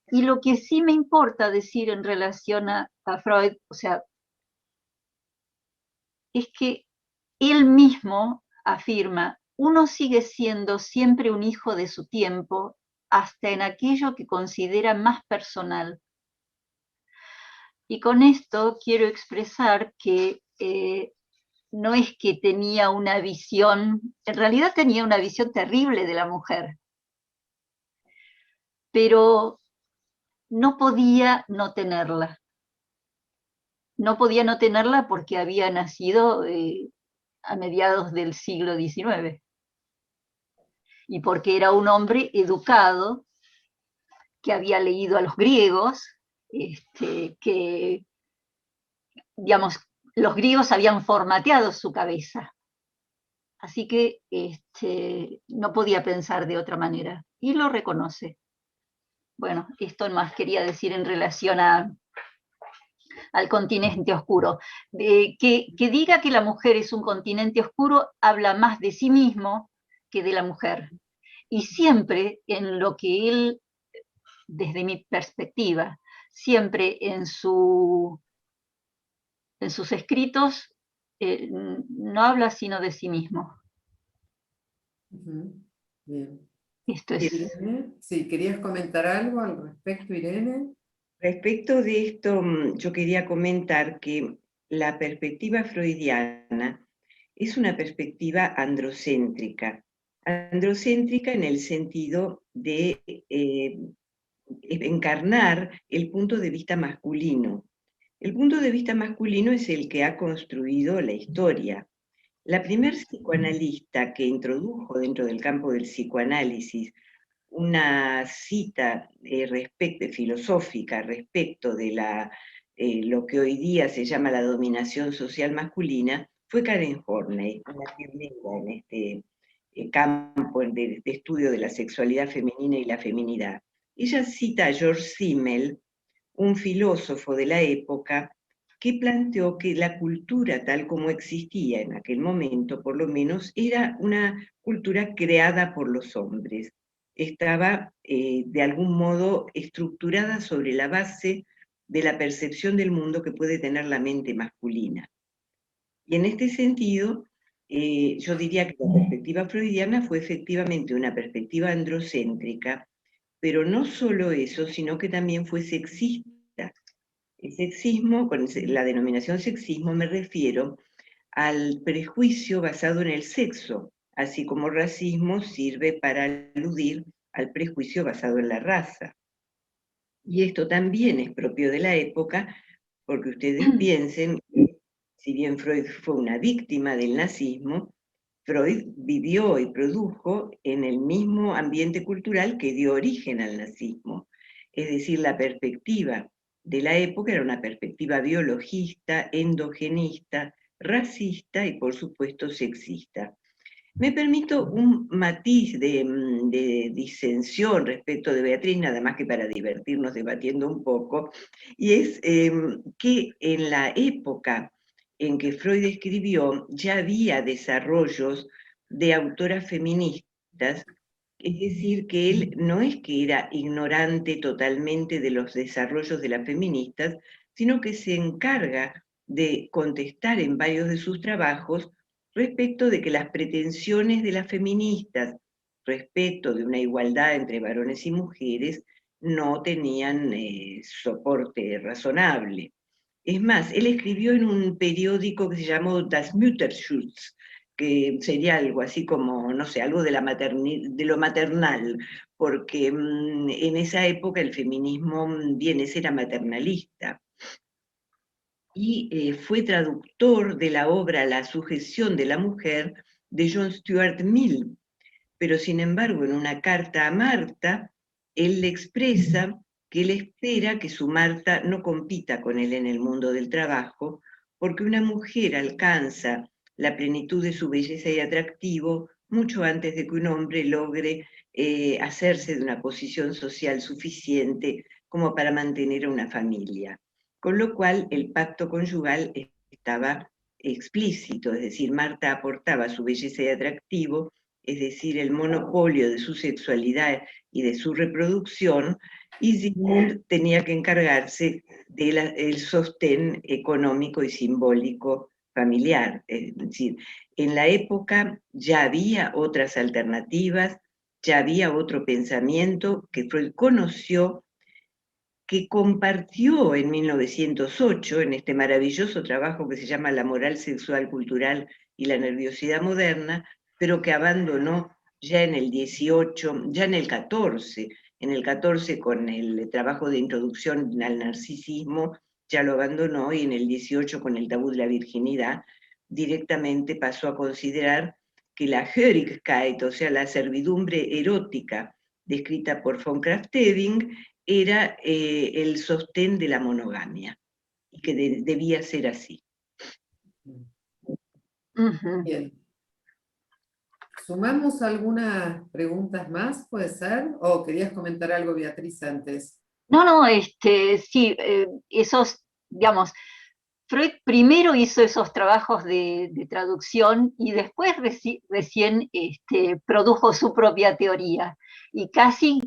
Y lo que sí me importa decir en relación a Freud, o sea, es que él mismo afirma, uno sigue siendo siempre un hijo de su tiempo, hasta en aquello que considera más personal. Y con esto quiero expresar que no es que tenía una visión, en realidad tenía una visión terrible de la mujer, pero no podía no tenerla. No podía no tenerla porque había nacido a mediados del siglo XIX y porque era un hombre educado que había leído a los griegos, que, digamos, los griegos habían formateado su cabeza. Así que no podía pensar de otra manera, y lo reconoce. Bueno, esto más quería decir en relación al continente oscuro. Que diga que la mujer es un continente oscuro habla más de sí mismo que de la mujer. Y siempre en lo que él, desde mi perspectiva, siempre en sus escritos no habla sino de sí mismo. Bien. Esto es. Irene, sí, ¿querías comentar algo al respecto, Irene? Respecto de esto, yo quería comentar que la perspectiva freudiana es una perspectiva androcéntrica. Androcéntrica en el sentido de encarnar el punto de vista masculino. El punto de vista masculino es el que ha construido la historia. La primer psicoanalista que introdujo dentro del campo del psicoanálisis una cita filosófica respecto de lo que hoy día se llama la dominación social masculina fue Karen Horney, una pionera en este campo de estudio de la sexualidad femenina y la feminidad. Ella cita a George Simmel, un filósofo de la época, que planteó que la cultura tal como existía en aquel momento, por lo menos, era una cultura creada por los hombres. Estaba de algún modo estructurada sobre la base de la percepción del mundo que puede tener la mente masculina. Y en este sentido, yo diría que la perspectiva freudiana fue efectivamente una perspectiva androcéntrica, pero no solo eso, sino que también fue sexista. El sexismo, con la denominación sexismo me refiero al prejuicio basado en el sexo, así como racismo sirve para aludir al prejuicio basado en la raza. Y esto también es propio de la época, porque ustedes piensen que si bien Freud fue una víctima del nazismo, Freud vivió y produjo en el mismo ambiente cultural que dio origen al nazismo. Es decir, la perspectiva de la época era una perspectiva biologista, endogenista, racista y por supuesto sexista. Me permito un matiz de disensión respecto de Beatriz, nada más que para divertirnos debatiendo un poco, y es que en la época en que Freud escribió ya había desarrollos de autoras feministas, es decir, que él no es que era ignorante totalmente de los desarrollos de las feministas, sino que se encarga de contestar en varios de sus trabajos respecto de que las pretensiones de las feministas respecto de una igualdad entre varones y mujeres no tenían soporte razonable. Es más, él escribió en un periódico que se llamó Das Mutterschutz, que sería algo así como, no sé, algo de, de lo maternal, porque en esa época el feminismo bien era maternalista. Y fue traductor de la obra La sujeción de la mujer de John Stuart Mill, pero sin embargo en una carta a Marta, él le expresa que él espera que su Marta no compita con él en el mundo del trabajo, porque una mujer alcanza la plenitud de su belleza y atractivo mucho antes de que un hombre logre hacerse de una posición social suficiente como para mantener a una familia. Con lo cual el pacto conyugal estaba explícito, es decir, Marta aportaba su belleza y atractivo, es decir, el monopolio de su sexualidad y de su reproducción, y Sigmund tenía que encargarse del sostén económico y simbólico familiar. Es decir, en la época ya había otras alternativas, ya había otro pensamiento que Freud conoció, que compartió en 1908 en este maravilloso trabajo que se llama La moral sexual cultural y la nerviosidad moderna, pero que abandonó ya en el 18, ya en el 14, con el trabajo de introducción al narcisismo, ya lo abandonó, y en el 18 con el tabú de la virginidad, directamente pasó a considerar que la Hörigkeit, o sea, la servidumbre erótica descrita por von Kraft-Ebing, era el sostén de la monogamia, y que debía ser así. Bien. ¿Sumamos algunas preguntas más, puede ser? ¿O querías comentar algo, Beatriz, antes? No, sí, esos, digamos, Freud primero hizo esos trabajos de traducción y después recién produjo su propia teoría. Y casi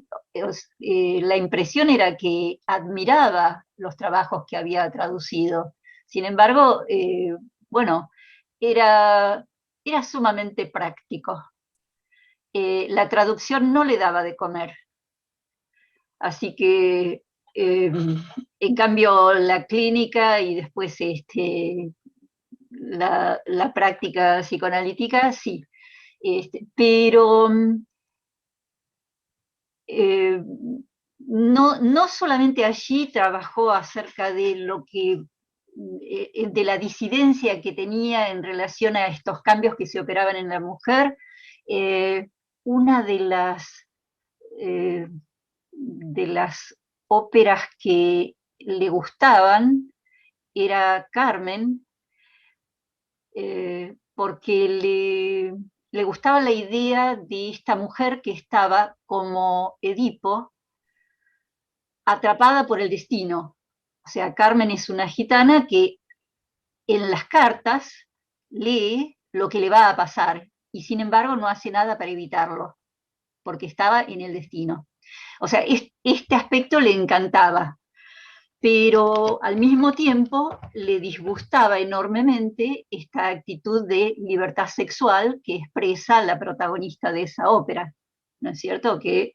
la impresión era que admiraba los trabajos que había traducido. Sin embargo, bueno, era sumamente práctico. La traducción no le daba de comer. Así que, en cambio, la clínica y después la práctica psicoanalítica, sí. Pero no solamente allí trabajó acerca de lo que de la disidencia que tenía en relación a estos cambios que se operaban en la mujer. Una de las óperas que le gustaban era Carmen, porque le gustaba la idea de esta mujer que estaba como Edipo, atrapada por el destino. O sea, Carmen es una gitana que en las cartas lee lo que le va a pasar y sin embargo no hace nada para evitarlo, porque estaba en el destino. O sea, este aspecto le encantaba, pero al mismo tiempo le disgustaba enormemente esta actitud de libertad sexual que expresa la protagonista de esa ópera, ¿no es cierto? Que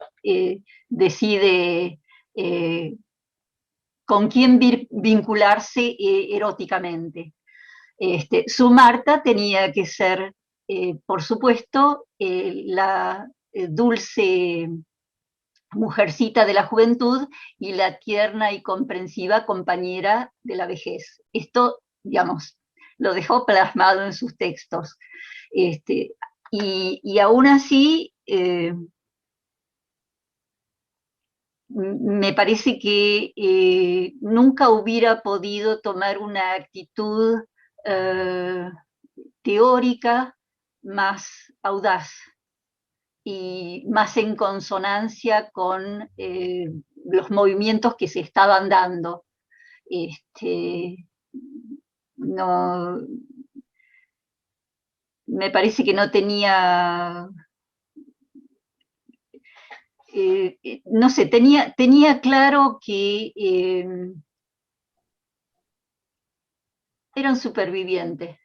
decide con quién vincularse eróticamente. Su Marta tenía que ser, por supuesto, la dulce mujercita de la juventud y la tierna y comprensiva compañera de la vejez. Esto, digamos, lo dejó plasmado en sus textos. Y aún así, me parece que nunca hubiera podido tomar una actitud teórica más audaz y más en consonancia con los movimientos que se estaban dando. No, me parece que no tenía, no sé, tenía claro que era un superviviente.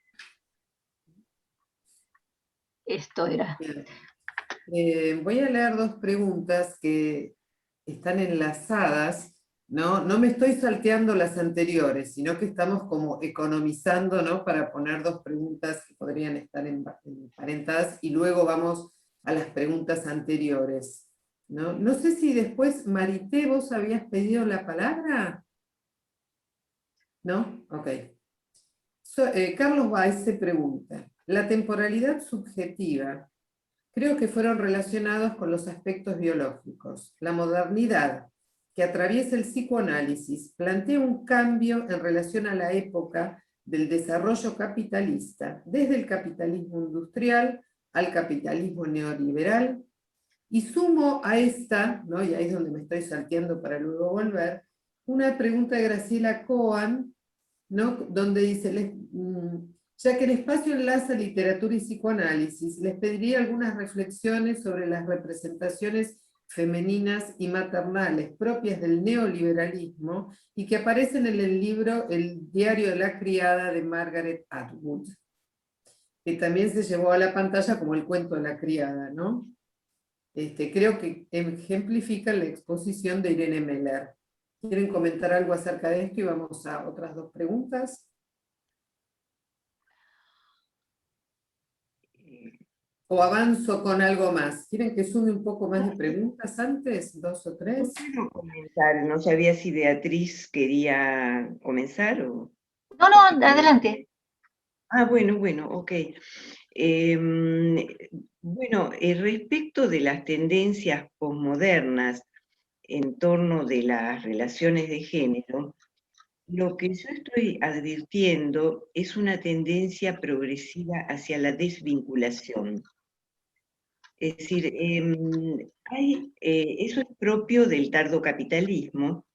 Esto era. Voy a leer dos preguntas que están enlazadas, ¿no? No me estoy salteando las anteriores, sino que estamos como economizando, ¿no? Para poner dos preguntas que podrían estar emparentadas y luego vamos a las preguntas anteriores, ¿no? No sé si después, Marité, vos habías pedido la palabra. ¿No? Ok. Carlos Baez se pregunta, la temporalidad subjetiva, creo que fueron relacionados con los aspectos biológicos. La modernidad, que atraviesa el psicoanálisis, plantea un cambio en relación a la época del desarrollo capitalista, desde el capitalismo industrial al capitalismo neoliberal, y sumo a esta, ¿no? Y ahí es donde me estoy salteando para luego volver, una pregunta de Graciela Cohen, ¿no? Donde dice, ya que el espacio enlaza literatura y psicoanálisis, les pediría algunas reflexiones sobre las representaciones femeninas y maternales propias del neoliberalismo y que aparecen en el libro El diario de la criada de Margaret Atwood, que también se llevó a la pantalla como el cuento de la criada, ¿no? Creo que ejemplifica la exposición de Irene Meller. ¿Quieren comentar algo acerca de esto? Y vamos a otras dos preguntas. ¿O avanzo con algo más? ¿Quieren que sume un poco más de preguntas antes? ¿2 o 3? Quiero comentar, no sabía si Beatriz quería comenzar o... No, adelante. Bueno, ok. Bueno, respecto de las tendencias posmodernas en torno de las relaciones de género, lo que yo estoy advirtiendo es una tendencia progresiva hacia la desvinculación. Es decir, eso es propio del tardocapitalismo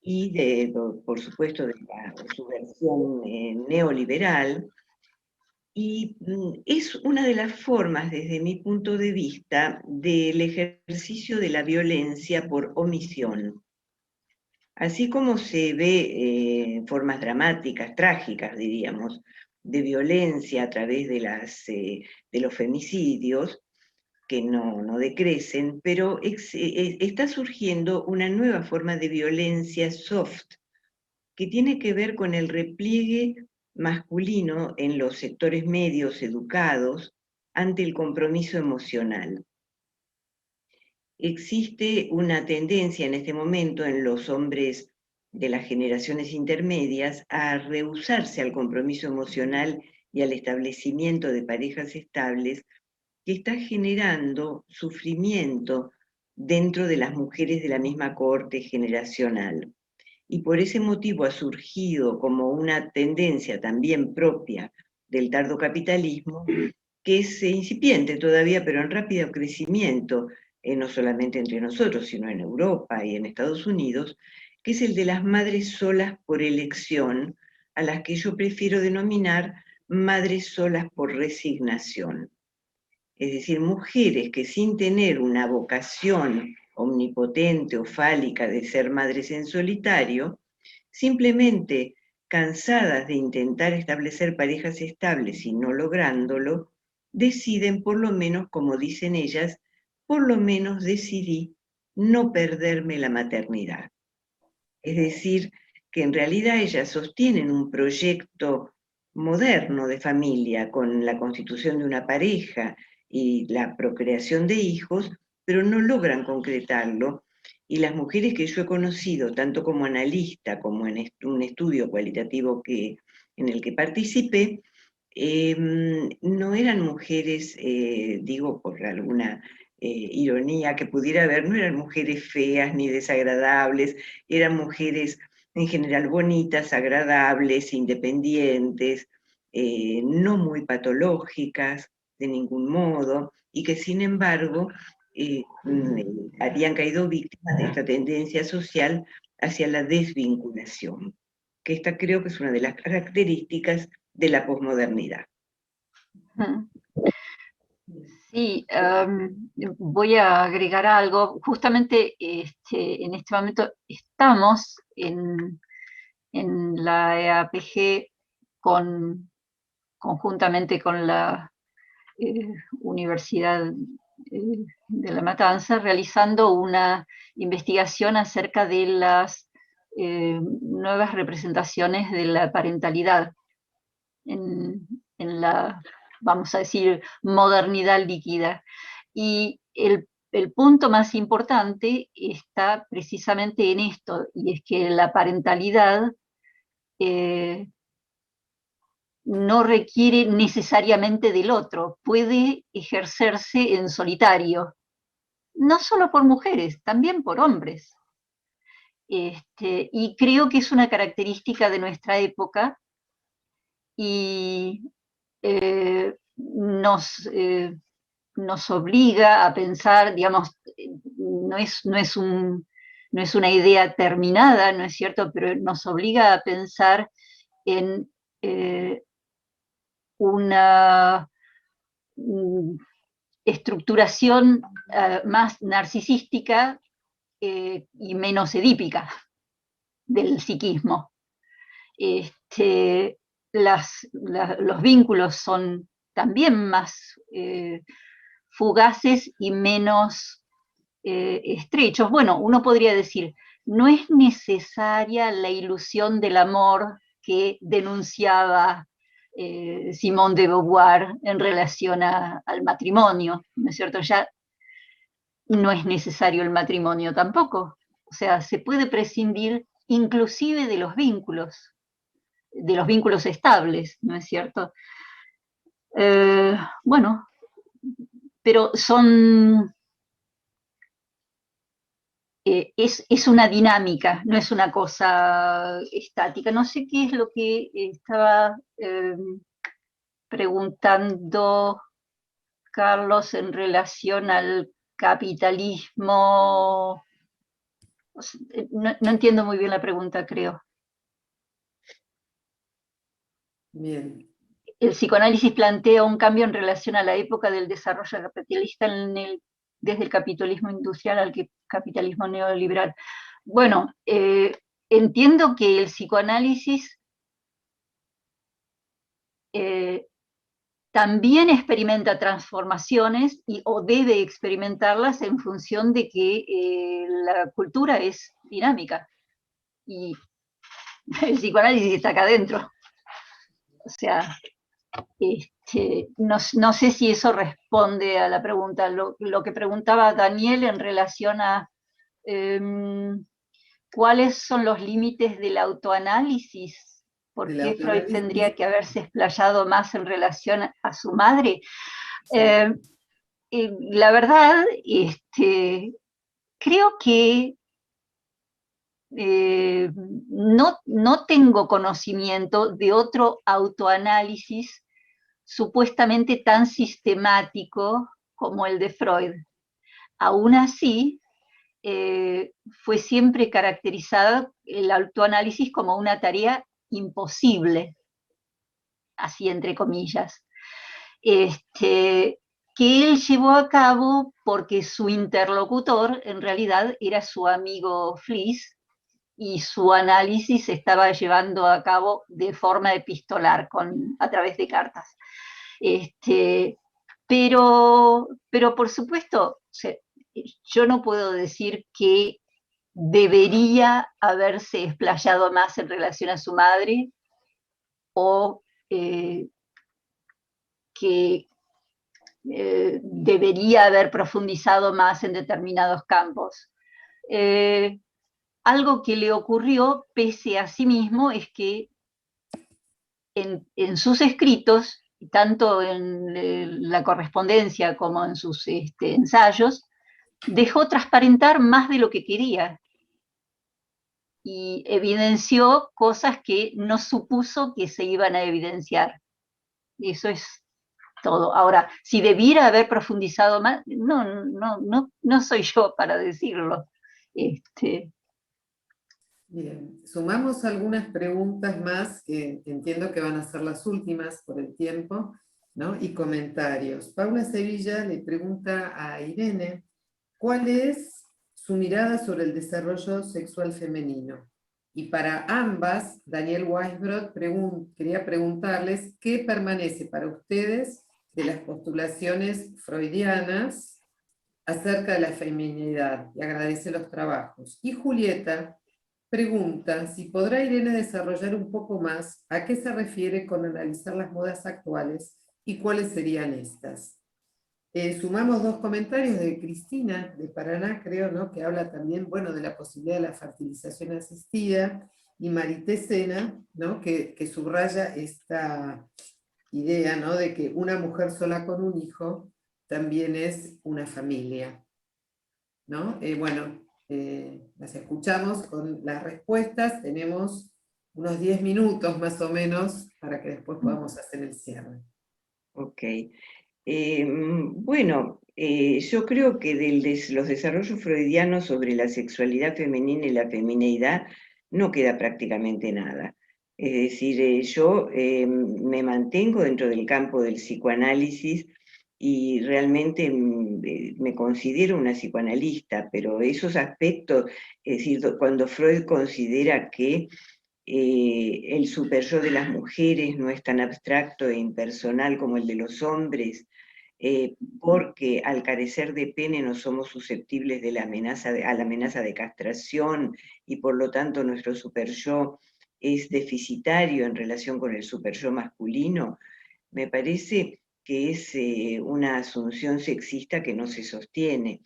y, por supuesto, de su versión neoliberal, y es una de las formas, desde mi punto de vista, del ejercicio de la violencia por omisión. Así como se ve formas dramáticas, trágicas, diríamos, de violencia a través de los femicidios, que no decrecen, pero está surgiendo una nueva forma de violencia soft, que tiene que ver con el repliegue masculino en los sectores medios educados ante el compromiso emocional. Existe una tendencia en este momento en los hombres de las generaciones intermedias a rehusarse al compromiso emocional y al establecimiento de parejas estables, que está generando sufrimiento dentro de las mujeres de la misma cohorte generacional. Y por ese motivo ha surgido como una tendencia también propia del tardocapitalismo, que es incipiente todavía, pero en rápido crecimiento, no solamente entre nosotros, sino en Europa y en Estados Unidos, que es el de las madres solas por elección, a las que yo prefiero denominar madres solas por resignación. Es decir, mujeres que sin tener una vocación omnipotente o fálica de ser madres en solitario, simplemente cansadas de intentar establecer parejas estables y no lográndolo, deciden por lo menos, como dicen ellas, por lo menos decidí no perderme la maternidad. Es decir, que en realidad ellas sostienen un proyecto moderno de familia con la constitución de una pareja y la procreación de hijos, pero no logran concretarlo. Y las mujeres que yo he conocido, tanto como analista como en un estudio cualitativo en el que participé, no eran mujeres, digo por alguna ironía que pudiera haber, no eran mujeres feas ni desagradables, eran mujeres en general bonitas, agradables, independientes, no muy patológicas de ningún modo, y que sin embargo habían caído víctimas de esta tendencia social hacia la desvinculación, que esta creo que es una de las características de la posmodernidad. Sí, voy a agregar algo. Justamente en este momento estamos en la EAPG conjuntamente con la Universidad de La Matanza, realizando una investigación acerca de las nuevas representaciones de la parentalidad en la, vamos a decir, modernidad líquida. Y el punto más importante está precisamente en esto, y es que la parentalidad no requiere necesariamente del otro, puede ejercerse en solitario, no solo por mujeres, también por hombres. Y creo que es una característica de nuestra época y nos obliga a pensar, digamos, no es una idea terminada, ¿no es cierto?, pero nos obliga a pensar en una estructuración más narcisística y menos edípica del psiquismo. Los vínculos son también más fugaces y menos estrechos. Bueno, uno podría decir, no es necesaria la ilusión del amor que denunciaba Simone de Beauvoir en relación al matrimonio, ¿no es cierto? Ya no es necesario el matrimonio tampoco. O sea, se puede prescindir inclusive de los vínculos estables, ¿no es cierto? Bueno, pero es una dinámica, no es una cosa estática. No sé qué es lo que estaba preguntando Carlos en relación al capitalismo. No entiendo muy bien la pregunta, creo. Bien. El psicoanálisis plantea un cambio en relación a la época del desarrollo capitalista desde el capitalismo industrial al capitalismo neoliberal. Bueno, entiendo que el psicoanálisis también experimenta transformaciones o debe experimentarlas en función de que la cultura es dinámica y el psicoanálisis está acá adentro. O sea, no sé si eso responde a la pregunta. Lo que preguntaba Daniel en relación a cuáles son los límites del autoanálisis, por qué Freud tendría que haberse explayado más en relación a su madre. La verdad, creo que no tengo conocimiento de otro autoanálisis supuestamente tan sistemático como el de Freud. Aún así, fue siempre caracterizado el autoanálisis como una tarea imposible, así entre comillas, que él llevó a cabo porque su interlocutor en realidad era su amigo Fliess, y su análisis se estaba llevando a cabo de forma epistolar, a través de cartas. Pero por supuesto, yo no puedo decir que debería haberse explayado más en relación a su madre o que debería haber profundizado más en determinados campos. Algo que le ocurrió pese a sí mismo es que en sus escritos, tanto en la correspondencia como en sus ensayos, dejó transparentar más de lo que quería y evidenció cosas que no supuso que se iban a evidenciar. Eso es todo. Ahora, si debiera haber profundizado más, no soy yo para decirlo. Bien, sumamos algunas preguntas más que entiendo que van a ser las últimas por el tiempo, ¿no? Y comentarios. Paula Sevilla le pregunta a Irene, ¿cuál es su mirada sobre el desarrollo sexual femenino? Y para ambas, Daniel Weisbrod quería preguntarles qué permanece para ustedes de las postulaciones freudianas acerca de la feminidad, y agradece los trabajos. Y Julieta pregunta si podrá Irene desarrollar un poco más a qué se refiere con analizar las modas actuales y cuáles serían estas. Sumamos dos comentarios de Cristina, de Paraná, creo, ¿no? Que habla también, bueno, de la posibilidad de la fertilización asistida, y Marité Sena, ¿no? Que subraya esta idea, ¿no? De que una mujer sola con un hijo también es una familia, ¿no? Bueno, las escuchamos con las respuestas, tenemos unos 10 minutos más o menos para que después podamos hacer el cierre. Ok. Bueno, yo creo que los desarrollos freudianos sobre la sexualidad femenina y la femineidad no queda prácticamente nada. Es decir, yo me mantengo dentro del campo del psicoanálisis y realmente me considero una psicoanalista, pero esos aspectos, es decir, cuando Freud considera que el superyo de las mujeres no es tan abstracto e impersonal como el de los hombres, porque al carecer de pene no somos susceptibles de la a la amenaza de castración y por lo tanto nuestro superyo es deficitario en relación con el superyo masculino, me parece que es una asunción sexista que no se sostiene,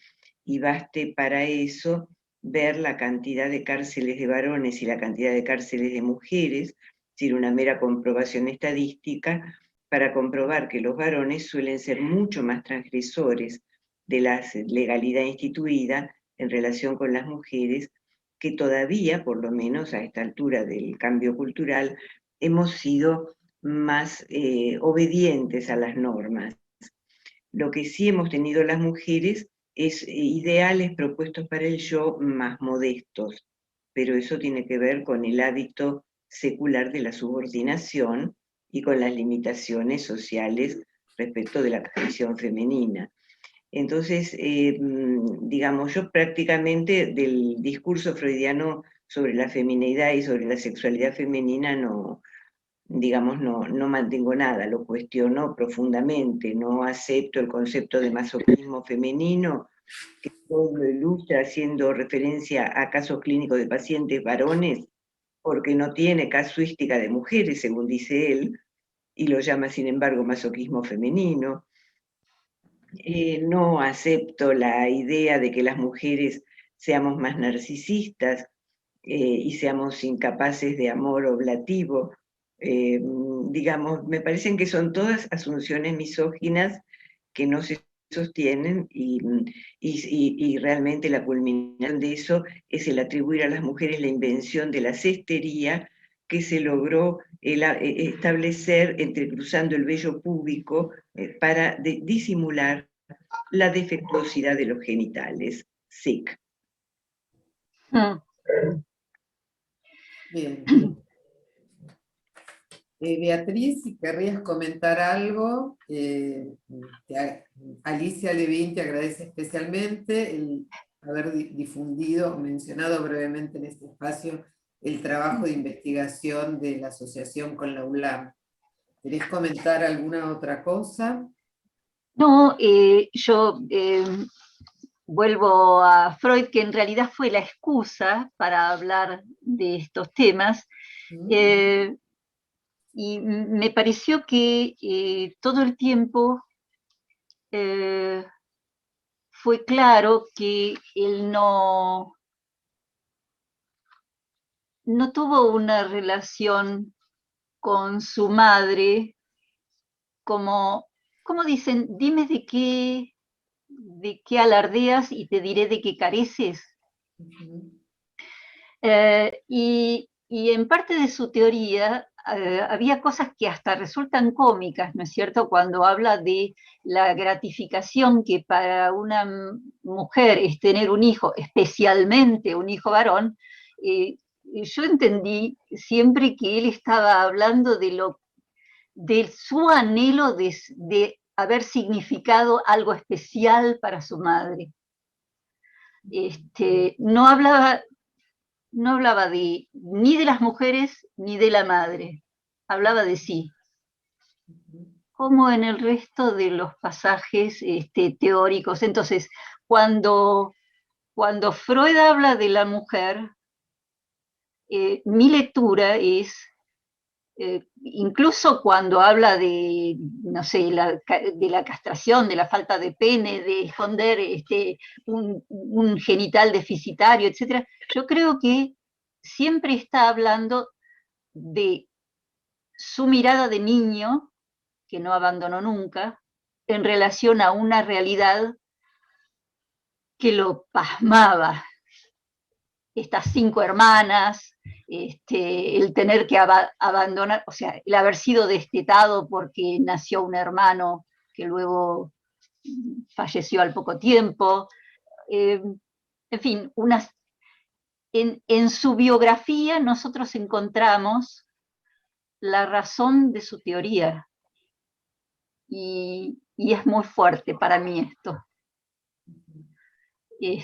y baste para eso ver la cantidad de cárceles de varones y la cantidad de cárceles de mujeres, es decir, una mera comprobación estadística, para comprobar que los varones suelen ser mucho más transgresores de la legalidad instituida en relación con las mujeres, que todavía, por lo menos a esta altura del cambio cultural, hemos sido más obedientes a las normas. Lo que sí hemos tenido las mujeres es ideales propuestos para el yo más modestos, pero eso tiene que ver con el hábito secular de la subordinación y con las limitaciones sociales respecto de la condición femenina. Entonces, digamos, yo prácticamente del discurso freudiano sobre la femineidad y sobre la sexualidad femenina no mantengo nada, lo cuestiono profundamente, no acepto el concepto de masoquismo femenino, que todo lo ilustra haciendo referencia a casos clínicos de pacientes varones, porque no tiene casuística de mujeres, según dice él, y lo llama sin embargo masoquismo femenino. No acepto la idea de que las mujeres seamos más narcisistas y seamos incapaces de amor oblativo. Digamos, me parecen que son todas asunciones misóginas que no se sostienen y realmente la culminación de eso es el atribuir a las mujeres la invención de la cestería que se logró establecer entrecruzando el vello púbico para disimular la defectuosidad de los genitales. Sick. Bien. Beatriz, si querrías comentar algo, Alicia Levin te agradece especialmente el haber difundido o mencionado brevemente en este espacio el trabajo de investigación de la asociación con la ULAM. ¿Querés comentar alguna otra cosa? No, yo vuelvo a Freud, que en realidad fue la excusa para hablar de estos temas, y me pareció que todo el tiempo fue claro que él no tuvo una relación con su madre como dicen, dime de qué alardeas y te diré de qué careces. Y en parte de su teoría había cosas que hasta resultan cómicas, ¿no es cierto? Cuando habla de la gratificación que para una mujer es tener un hijo, especialmente un hijo varón, yo entendí siempre que él estaba hablando de su anhelo de haber significado algo especial para su madre. No hablaba ni de las mujeres ni de la madre, hablaba de sí, como en el resto de los pasajes teóricos. Entonces, cuando Freud habla de la mujer, mi lectura es, incluso cuando habla de, no sé, de la castración, de la falta de pene, de esconder un genital deficitario, etc., yo creo que siempre está hablando de su mirada de niño, que no abandonó nunca, en relación a una realidad que lo pasmaba. Estas 5 hermanas, el tener que abandonar, o sea, el haber sido destetado porque nació un hermano que luego falleció al poco tiempo. En fin, en su biografía nosotros encontramos la razón de su teoría. Y es muy fuerte para mí esto. Y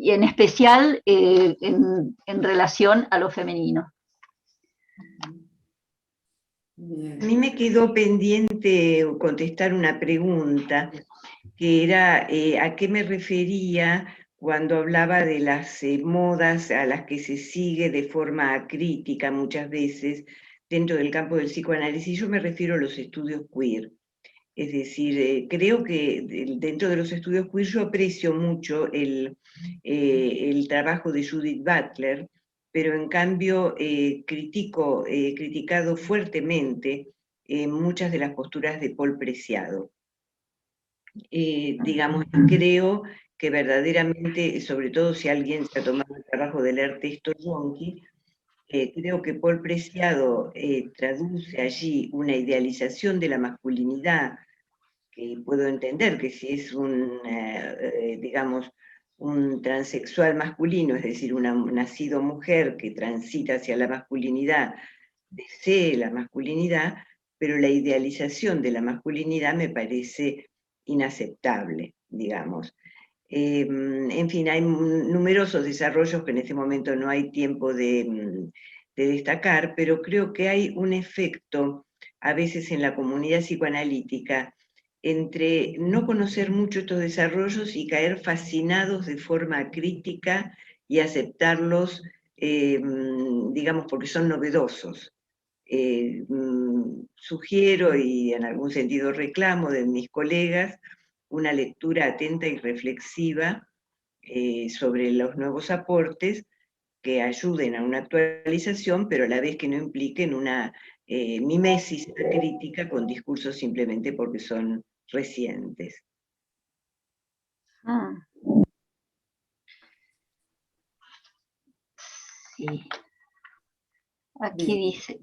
en especial en relación a lo femenino. A mí me quedó pendiente contestar una pregunta, que era a qué me refería cuando hablaba de las modas a las que se sigue de forma crítica muchas veces dentro del campo del psicoanálisis. Yo me refiero a los estudios queer. Es decir, creo que dentro de los estudios queer yo aprecio mucho el trabajo de Judith Butler, pero en cambio criticado fuertemente muchas de las posturas de Paul Preciado. Digamos, creo que verdaderamente, sobre todo si alguien se ha tomado el trabajo de leer textos yonki, creo que Paul Preciado traduce allí una idealización de la masculinidad, que puedo entender que si es digamos, un transexual masculino, es decir, una nacido mujer que transita hacia la masculinidad, desee la masculinidad, pero la idealización de la masculinidad me parece inaceptable, digamos. En fin, hay numerosos desarrollos que en este momento no hay tiempo de destacar, pero creo que hay un efecto a veces en la comunidad psicoanalítica entre no conocer mucho estos desarrollos y caer fascinados de forma crítica y aceptarlos, digamos, porque son novedosos. Sugiero y en algún sentido reclamo de mis colegas una lectura atenta y reflexiva sobre los nuevos aportes que ayuden a una actualización, pero a la vez que no impliquen una mimesis crítica con discursos simplemente porque son recientes. Sí. Aquí dice: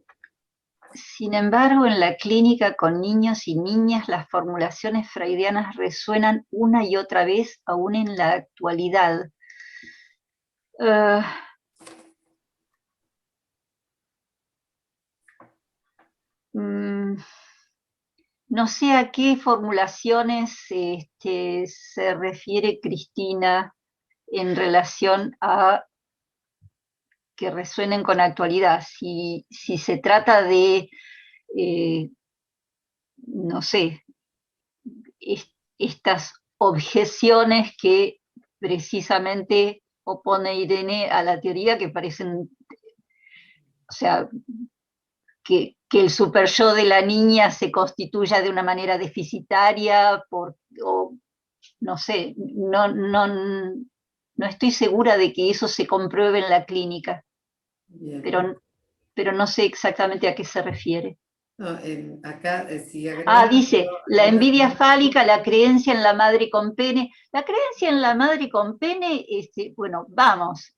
sin embargo, en la clínica con niños y niñas, las formulaciones freudianas resuenan una y otra vez, aún en la actualidad. No sé a qué formulaciones se refiere Cristina en relación a que resuenen con actualidad. Si se trata de, no sé, estas objeciones que precisamente opone Irene a la teoría, que parecen, o sea, que el super yo de la niña se constituya de una manera deficitaria, o no sé, no estoy segura de que eso se compruebe en la clínica, pero no sé exactamente a qué se refiere. No, acá, dice, la envidia fálica, la creencia en la madre con pene. La creencia en la madre con pene, bueno, vamos,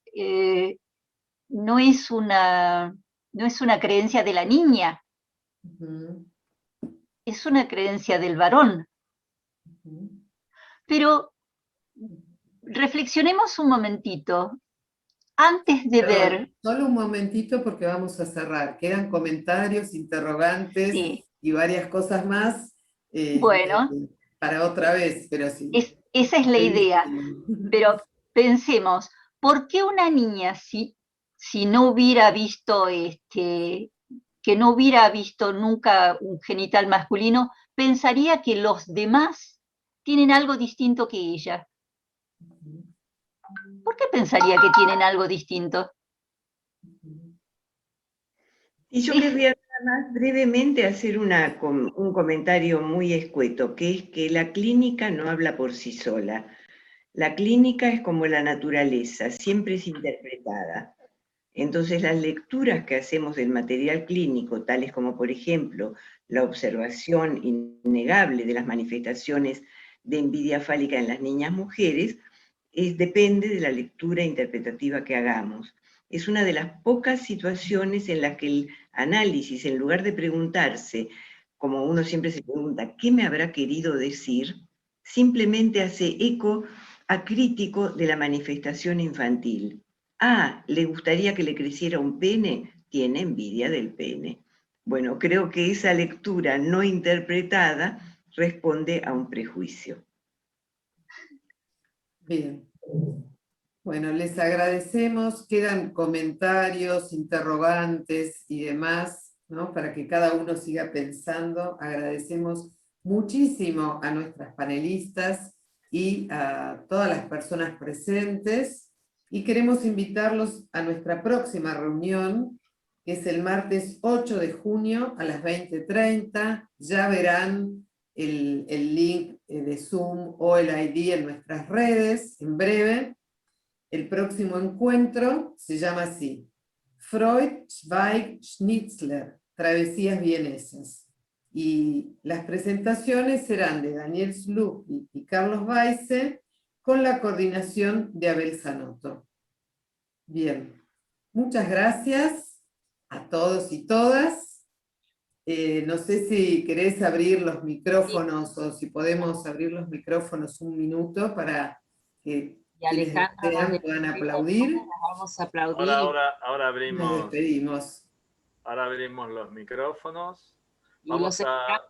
no es una no es una creencia de la niña, es una creencia del varón. Pero reflexionemos un momentito, antes de ver... Solo un momentito porque vamos a cerrar. Quedan comentarios, interrogantes y varias cosas más bueno, para otra vez, pero sí. Esa es la idea, pero pensemos, ¿por qué una niña si no hubiera visto, que no hubiera visto nunca un genital masculino, pensaría que los demás tienen algo distinto que ella? ¿Por qué pensaría que tienen algo distinto? Y yo querría nada más brevemente hacer un comentario muy escueto, que es que la clínica no habla por sí sola. La clínica es como la naturaleza, siempre es interpretada. Entonces las lecturas que hacemos del material clínico, tales como por ejemplo la observación innegable de las manifestaciones de envidia fálica en las niñas mujeres, depende de la lectura interpretativa que hagamos. Es una de las pocas situaciones en las que el análisis, en lugar de preguntarse, como uno siempre se pregunta, ¿qué me habrá querido decir?, simplemente hace eco acrítico de la manifestación infantil. Ah, ¿le gustaría que le creciera un pene? Tiene envidia del pene. Bueno, creo que esa lectura no interpretada responde a un prejuicio. Bien. Bueno, les agradecemos. Quedan comentarios, interrogantes y demás, ¿no? Para que cada uno siga pensando. Agradecemos muchísimo a nuestras panelistas y a todas las personas presentes. Y queremos invitarlos a nuestra próxima reunión, que es el martes 8 de junio a las 20:30. Ya verán el link de Zoom o el ID en nuestras redes en breve. El próximo encuentro se llama así: Freud, Zweig, Schnitzler, Travesías Vienesas. Y las presentaciones serán de Daniel Slucki y Carlos Weisse, con la coordinación de Abel Zanotto. Bien, muchas gracias a todos y todas. No sé si querés abrir los micrófonos o si podemos abrir los micrófonos un minuto para que quienes desean puedan aplaudir. Vamos a aplaudir. Ahora abrimos. Nos despedimos. Ahora abrimos los micrófonos. Vamos a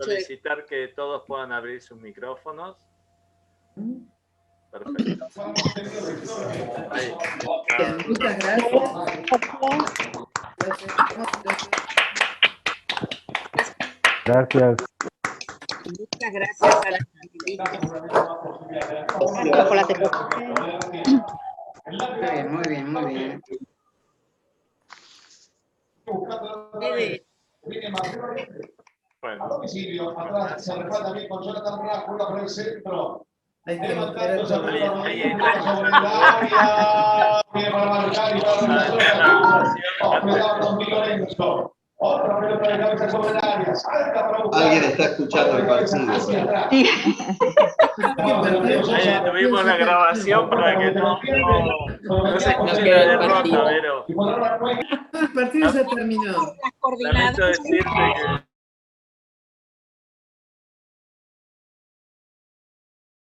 solicitar que todos puedan abrir sus micrófonos. Perfecto. Ahí. Bien, muchas gracias. Gracias. Muchas gracias a las panelistas. Muy bien, muy bien. Bueno. Hay que mostrar Otra pelota de cabeza sobre el área. Alguien está escuchando el partido. Sí. Tuvimos la grabación para que no se escuche la derrota, pero el partido ya terminó. lamento decirte que